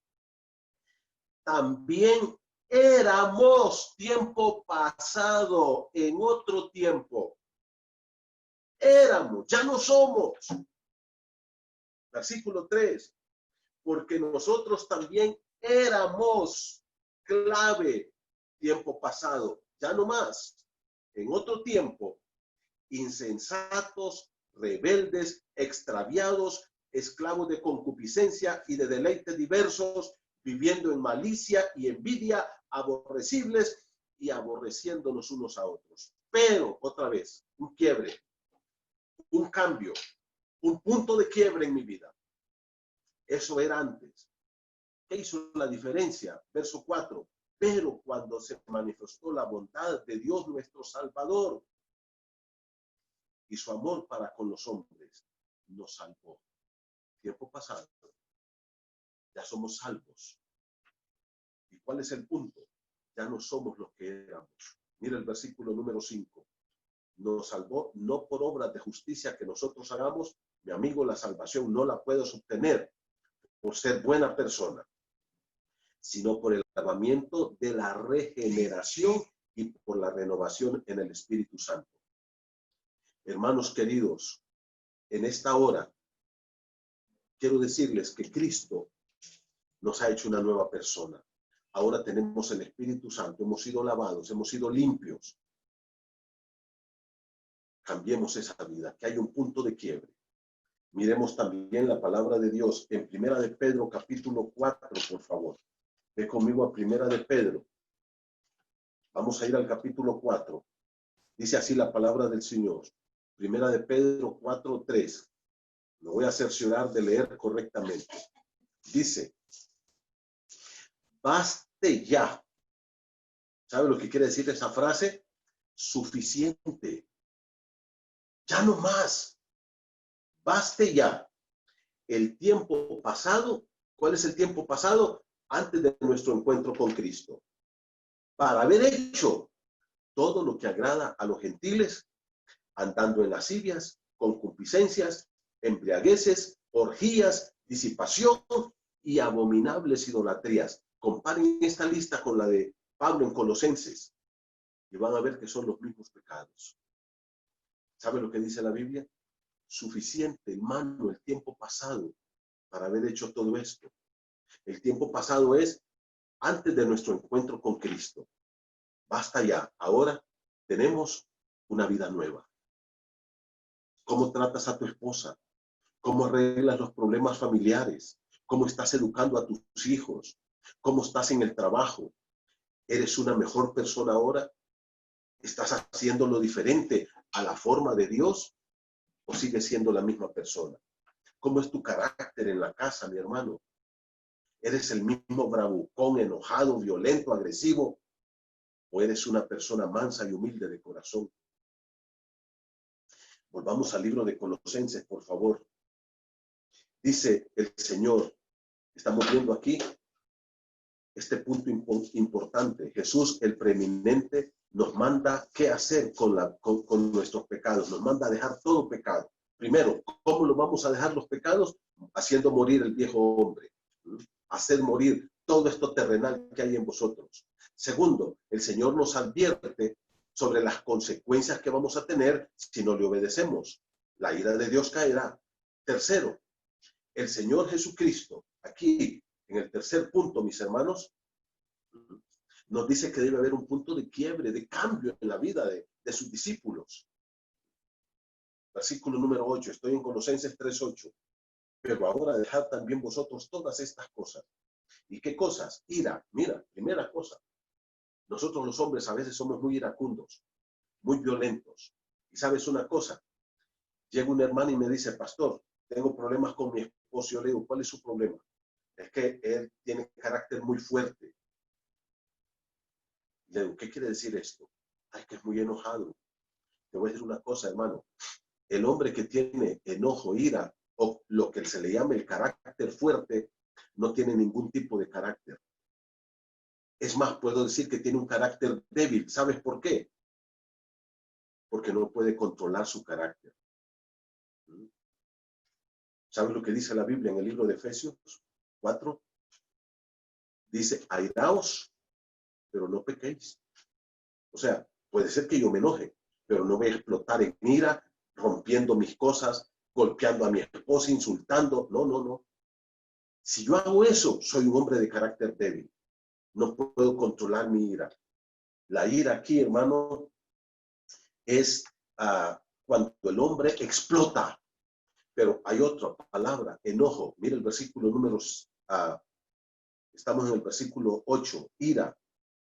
también éramos tiempo pasado, en otro tiempo. Éramos, ya no somos. Versículo 3. Porque nosotros también éramos, clave, tiempo pasado, ya no más. En otro tiempo, insensatos, rebeldes, extraviados, esclavos de concupiscencia y de deleites diversos, viviendo en malicia y envidia, aborrecibles y aborreciéndonos unos a otros. Pero, otra vez, un quiebre, un cambio, un punto de quiebre en mi vida. Eso era antes. ¿Qué hizo la diferencia? Verso 4. Pero cuando se manifestó la bondad de Dios nuestro Salvador y su amor para con los hombres, nos salvó. Tiempo pasado. Ya somos salvos. ¿Y cuál es el punto? Ya no somos los que éramos. Mira el versículo número 5. Nos salvó no por obras de justicia que nosotros hagamos. Mi amigo, la salvación no la puedes obtener por ser buena persona, sino por el lavamiento de la regeneración y por la renovación en el Espíritu Santo. Hermanos queridos, en esta hora quiero decirles que Cristo nos ha hecho una nueva persona. Ahora tenemos el Espíritu Santo, hemos sido lavados, hemos sido limpios. Cambiemos esa vida, que hay un punto de quiebre. Miremos también la palabra de Dios en Primera de Pedro, capítulo 4, por favor. Ve conmigo a Primera de Pedro. Vamos a ir al capítulo 4. Dice así la palabra del Señor. Primera de Pedro 4:3. Lo voy a cerciorar de leer correctamente. Dice, baste ya ¿Sabe lo que quiere decir esa frase? Suficiente. Ya no más. Baste ya. El tiempo pasado, ¿cuál es el tiempo pasado? Antes de nuestro encuentro con Cristo. Para haber hecho todo lo que agrada a los gentiles, andando en lascivias, concupiscencias, embriagueces, orgías, disipación y abominables idolatrías. Comparen esta lista con la de Pablo en Colosenses y van a ver que son los mismos pecados. ¿Sabe lo que dice la Biblia? Suficiente, hermano, el tiempo pasado para haber hecho todo esto. El tiempo pasado es antes de nuestro encuentro con Cristo. Basta ya. Ahora tenemos una vida nueva. ¿Cómo tratas a tu esposa? ¿Cómo arreglas los problemas familiares? ¿Cómo estás educando a tus hijos? ¿Cómo estás en el trabajo? ¿Eres una mejor persona ahora? ¿Estás haciéndolo diferente a la forma de Dios? ¿O sigues siendo la misma persona? ¿Cómo es tu carácter en la casa, mi hermano? ¿Eres el mismo bravucón, enojado, violento, agresivo? ¿O eres una persona mansa y humilde de corazón? Volvamos al libro de Colosenses, por favor. Dice el Señor, estamos viendo aquí este punto importante. Jesús, el preeminente, nos manda qué hacer con nuestros pecados. Nos manda a dejar todo pecado. Primero, ¿cómo lo vamos a dejar los pecados? Haciendo morir el viejo hombre. Hacer morir todo esto terrenal que hay en vosotros. Segundo, el Señor nos advierte sobre las consecuencias que vamos a tener si no le obedecemos. La ira de Dios caerá. Tercero, el Señor Jesucristo, aquí en el tercer punto, mis hermanos, nos dice que debe haber un punto de quiebre, de cambio en la vida de sus discípulos. Versículo número 8, estoy en Colosenses 3:8. Pero ahora dejad también vosotros todas estas cosas. ¿Y qué cosas? Ira. Mira, primera cosa. Nosotros los hombres a veces somos muy iracundos, muy violentos. Y sabes una cosa, llega un hermano y me dice, pastor, tengo problemas con mi esposo. Yo le digo, ¿cuál es su problema? Es que él tiene carácter muy fuerte. Le digo, ¿qué quiere decir esto? Ay, que es muy enojado. Te voy a decir una cosa, hermano. El hombre que tiene enojo, ira, o lo que se le llama el carácter fuerte, no tiene ningún tipo de carácter. Es más, puedo decir que tiene un carácter débil. ¿Sabes por qué? Porque no puede controlar su carácter. ¿Sabes lo que dice la Biblia en el libro de Efesios 4? Dice, airaos, pero no pequéis. O sea, puede ser que yo me enoje, pero no voy a explotar en ira, rompiendo mis cosas, golpeando a mi esposa, insultando. No, no, no. Si yo hago eso, soy un hombre de carácter débil. No puedo controlar mi ira. La ira aquí, hermano, es cuando el hombre explota. Pero hay otra palabra, enojo. Mira el versículo números, estamos en el versículo 8, ira,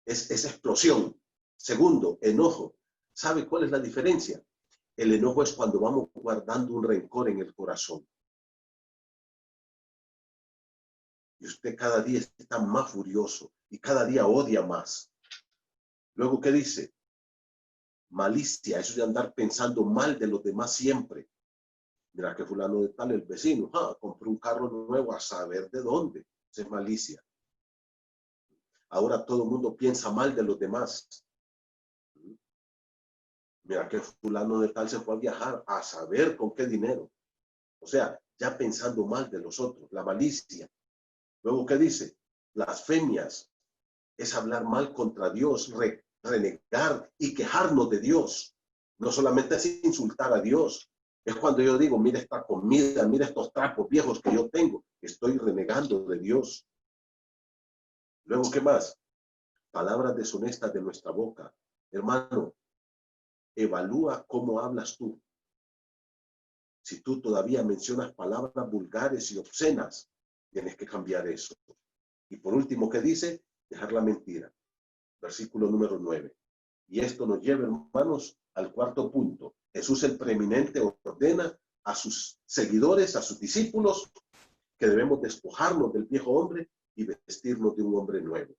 es explosión. Segundo, enojo. ¿Sabe cuál es la diferencia? El enojo es cuando vamos guardando un rencor en el corazón. Y usted cada día está más furioso y cada día odia más. Luego, ¿qué dice? Malicia, eso de andar pensando mal de los demás siempre. Mira que fulano de tal, el vecino, compró un carro nuevo a saber de dónde. Eso es malicia. Ahora todo el mundo piensa mal de los demás. Mira que fulano de tal se fue a viajar a saber con qué dinero. O sea, ya pensando mal de los otros, la malicia. Luego, ¿qué dice? Blasfemias. Es hablar mal contra Dios, renegar y quejarnos de Dios. No solamente es insultar a Dios. Es cuando yo digo, mira esta comida, mira estos trapos viejos que yo tengo. Estoy renegando de Dios. Luego, ¿qué más? Palabras deshonestas de nuestra boca. Hermano, evalúa cómo hablas tú. Si tú todavía mencionas palabras vulgares y obscenas, tienes que cambiar eso. Y por último, ¿qué dice? Dejar la mentira. Versículo número 9. Y esto nos lleva, hermanos, al cuarto punto. Jesús el preeminente ordena a sus seguidores, a sus discípulos, que debemos despojarnos del viejo hombre y vestirnos de un hombre nuevo.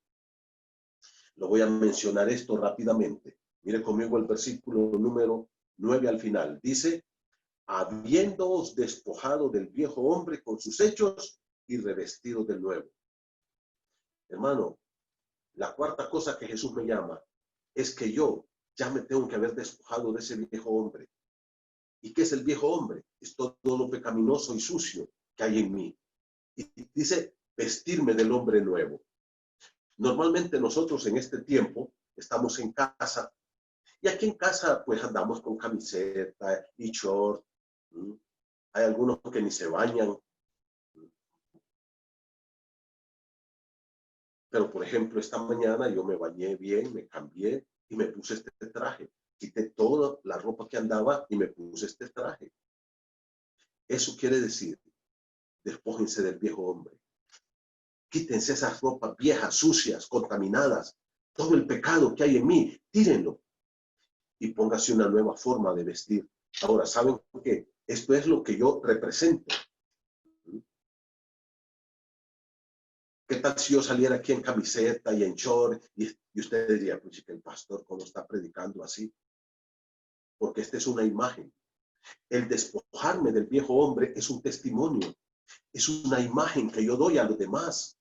Lo voy a mencionar esto rápidamente. Mire conmigo el versículo número 9 al final. Dice, habiéndoos despojado del viejo hombre con sus hechos y revestido del nuevo. Hermano, la cuarta cosa que Jesús me llama es que yo ya me tengo que haber despojado de ese viejo hombre. ¿Y qué es el viejo hombre? Es todo lo pecaminoso y sucio que hay en mí. Y dice, vestirme del hombre nuevo. Normalmente nosotros en este tiempo estamos en casa y aquí en casa pues andamos con camiseta y short. Hay algunos que ni se bañan. Pero por ejemplo, esta mañana yo me bañé bien, me cambié y me puse este traje. Quité toda la ropa que andaba y me puse este traje. Eso quiere decir, despójense del viejo hombre. Quítense esas ropas viejas, sucias, contaminadas. Todo el pecado que hay en mí, tírenlo. Y póngase una nueva forma de vestir. Ahora, ¿saben qué? Esto es lo que yo represento. ¿Qué tal si yo saliera aquí en camiseta y en short? Y usted diría, pues que el pastor, ¿cómo está predicando así? Porque esta es una imagen. El despojarme del viejo hombre es un testimonio. Es una imagen que yo doy a los demás.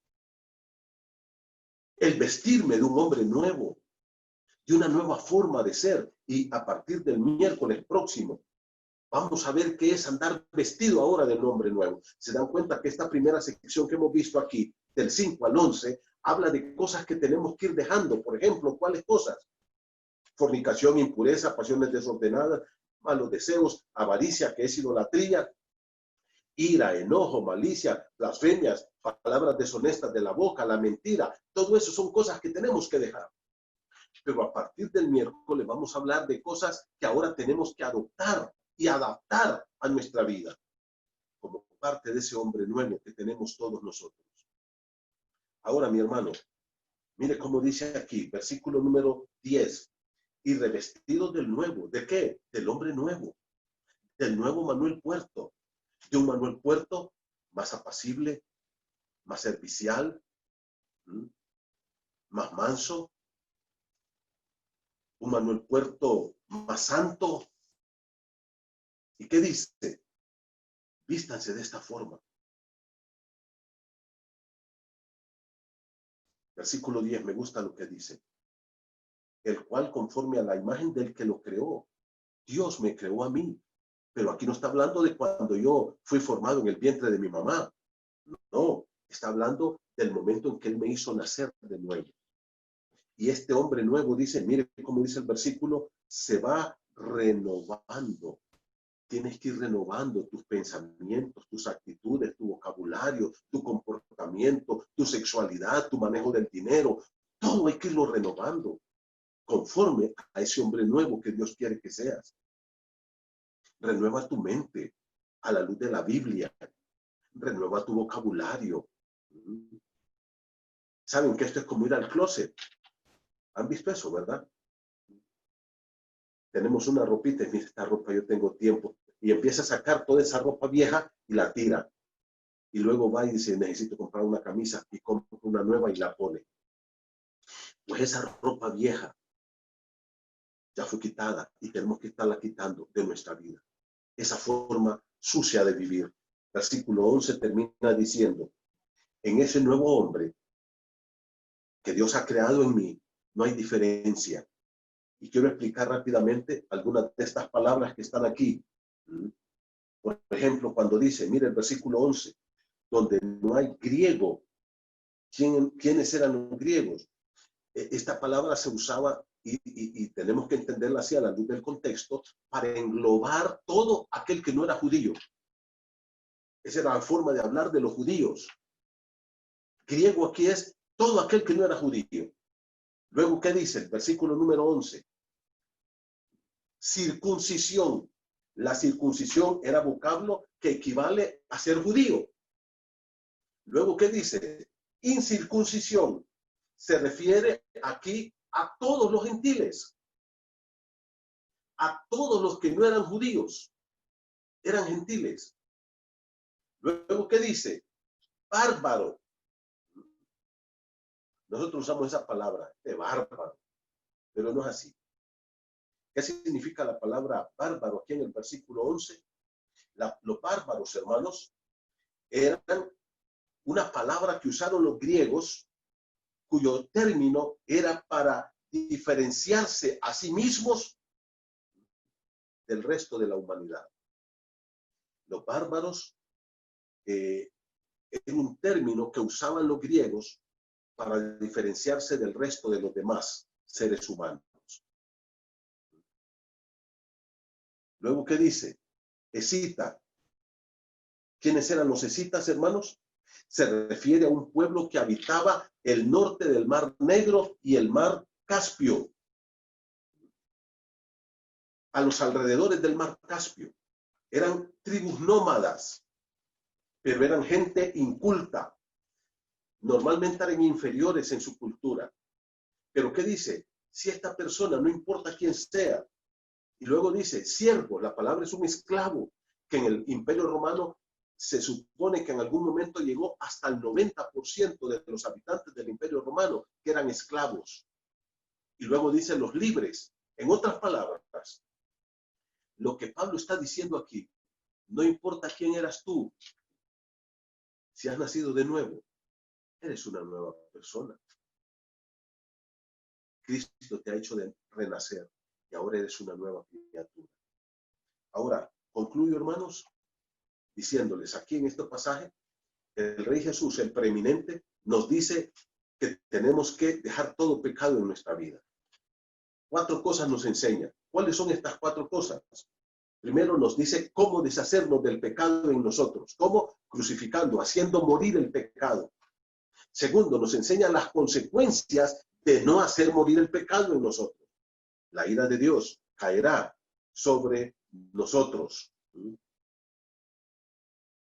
El vestirme de un hombre nuevo, de una nueva forma de ser. Y a partir del miércoles próximo, vamos a ver qué es andar vestido ahora del hombre nuevo. Se dan cuenta que esta primera sección que hemos visto aquí, del 5 al 11, habla de cosas que tenemos que ir dejando. Por ejemplo, ¿cuáles cosas? Fornicación, impureza, pasiones desordenadas, malos deseos, avaricia, que es idolatría, ira, enojo, malicia, blasfemias, palabras deshonestas de la boca, la mentira. Todo eso son cosas que tenemos que dejar. Pero a partir del miércoles vamos a hablar de cosas que ahora tenemos que adoptar y adaptar a nuestra vida, como parte de ese hombre nuevo que tenemos todos nosotros. Ahora, mi hermano, mire cómo dice aquí, versículo número 10, y revestido del nuevo. ¿De qué? Del hombre nuevo, del nuevo Manuel Puerto, de un Manuel Puerto más apacible, más servicial, más manso, un Manuel Puerto más santo. ¿Y qué dice? Vístanse de esta forma. Versículo 10, me gusta lo que dice. El cual conforme a la imagen del que lo creó. Dios me creó a mí. Pero aquí no está hablando de cuando yo fui formado en el vientre de mi mamá. No, está hablando del momento en que Él me hizo nacer de nuevo. Y este hombre nuevo dice, mire cómo dice el versículo, se va renovando. Tienes que ir renovando tus pensamientos, tus actitudes, tu vocabulario, tu comportamiento, tu sexualidad, tu manejo del dinero. Todo hay que irlo renovando conforme a ese hombre nuevo que Dios quiere que seas. Renueva tu mente a la luz de la Biblia. Renueva tu vocabulario. Saben que esto es como ir al closet. ¿Han visto eso, verdad? Tenemos una ropita y dice, esta ropa yo tengo tiempo. Y empieza a sacar toda esa ropa vieja y la tira. Y luego va y dice, necesito comprar una camisa y compra una nueva y la pone. Pues esa ropa vieja ya fue quitada y tenemos que estarla quitando de nuestra vida. Esa forma sucia de vivir. Versículo 11 termina diciendo, en ese nuevo hombre que Dios ha creado en mí, no hay diferencia. Y quiero explicar rápidamente algunas de estas palabras que están aquí. Por ejemplo, cuando dice, mire el versículo 11, donde no hay griego. ¿Quiénes eran los griegos? Esta palabra se usaba y tenemos que entenderla así a la luz del contexto para englobar todo aquel que no era judío. Esa era la forma de hablar de los judíos. Griego aquí es todo aquel que no era judío. Luego, ¿qué dice? El versículo número 11. Circuncisión. La circuncisión era vocablo que equivale a ser judío. Luego, ¿qué dice? Incircuncisión. Se refiere aquí a todos los gentiles. A todos los que no eran judíos. Eran gentiles. Luego, ¿qué dice? Bárbaro. Nosotros usamos esa palabra de bárbaro, pero no es así. ¿Qué significa la palabra bárbaro aquí en el versículo 11? Los bárbaros, hermanos, eran una palabra que usaron los griegos, cuyo término era para diferenciarse a sí mismos del resto de la humanidad. Los bárbaros es un término que usaban los griegos para diferenciarse del resto de los demás seres humanos. Luego, ¿qué dice? Escita. ¿Quiénes eran los escitas, hermanos? Se refiere a un pueblo que habitaba el norte del Mar Negro y el Mar Caspio, a los alrededores del Mar Caspio. Eran tribus nómadas, pero eran gente inculta. Normalmente eran inferiores en su cultura. Pero ¿qué dice? Si esta persona, no importa quién sea, y luego dice, siervo, la palabra es un esclavo, que en el Imperio Romano se supone que en algún momento llegó hasta el 90% de los habitantes del Imperio Romano, que eran esclavos. Y luego dice los libres. En otras palabras, lo que Pablo está diciendo aquí, no importa quién eras tú, si has nacido de nuevo, eres una nueva persona. Cristo te ha hecho de renacer y ahora eres una nueva criatura. Ahora, concluyo, hermanos, diciéndoles aquí en este pasaje, el Rey Jesús, el preeminente, nos dice que tenemos que dejar todo pecado en nuestra vida. 4 cosas nos enseña. ¿Cuáles son estas 4 cosas? Primero nos dice cómo deshacernos del pecado en nosotros. ¿Cómo? Crucificando, haciendo morir el pecado. Segundo, nos enseña las consecuencias de no hacer morir el pecado en nosotros. La ira de Dios caerá sobre nosotros.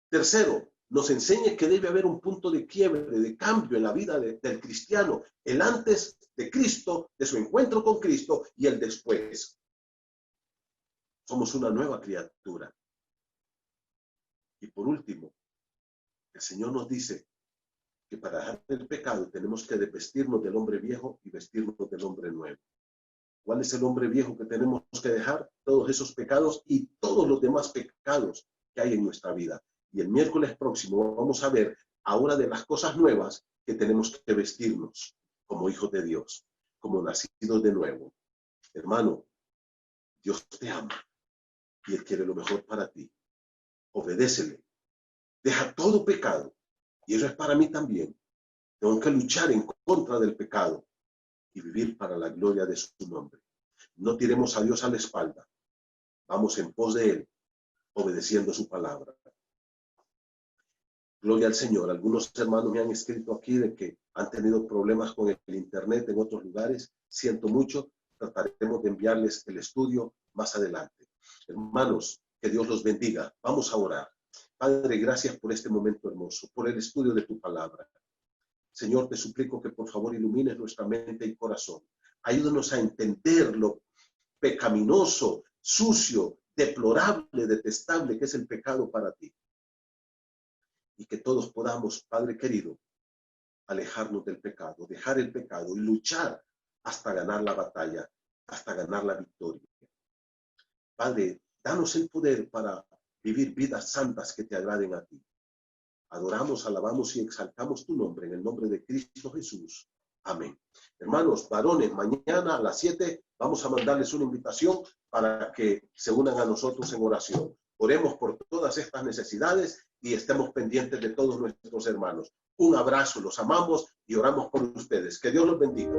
Tercero, nos enseña que debe haber un punto de quiebre, de cambio en la vida del cristiano, el antes de Cristo, de su encuentro con Cristo, y el después. Somos una nueva criatura. Y por último, el Señor nos dice que para dejar el pecado tenemos que desvestirnos del hombre viejo y vestirnos del hombre nuevo. ¿Cuál es el hombre viejo que tenemos que dejar? Todos esos pecados y todos los demás pecados que hay en nuestra vida. Y el miércoles próximo vamos a ver ahora de las cosas nuevas que tenemos que vestirnos como hijos de Dios, como nacidos de nuevo. Hermano, Dios te ama y Él quiere lo mejor para ti. Obedécele. Deja todo pecado. Y eso es para mí también. Tengo que luchar en contra del pecado y vivir para la gloria de su nombre. No tiremos a Dios a la espalda. Vamos en pos de Él, obedeciendo su palabra. Gloria al Señor. Algunos hermanos me han escrito aquí de que han tenido problemas con el internet en otros lugares. Siento mucho. Trataremos de enviarles el estudio más adelante. Hermanos, que Dios los bendiga. Vamos a orar. Padre, gracias por este momento hermoso, por el estudio de tu palabra. Señor, te suplico que por favor ilumines nuestra mente y corazón. Ayúdanos a entender lo pecaminoso, sucio, deplorable, detestable que es el pecado para ti. Y que todos podamos, Padre querido, alejarnos del pecado, dejar el pecado y luchar hasta ganar la batalla, hasta ganar la victoria. Padre, danos el poder para vivir vidas santas que te agraden a ti. Adoramos, alabamos y exaltamos tu nombre en el nombre de Cristo Jesús. Amén. Hermanos, varones, mañana a las 7 vamos a mandarles una invitación para que se unan a nosotros en oración. Oremos por todas estas necesidades y estemos pendientes de todos nuestros hermanos. Un abrazo, los amamos y oramos por ustedes. Que Dios los bendiga.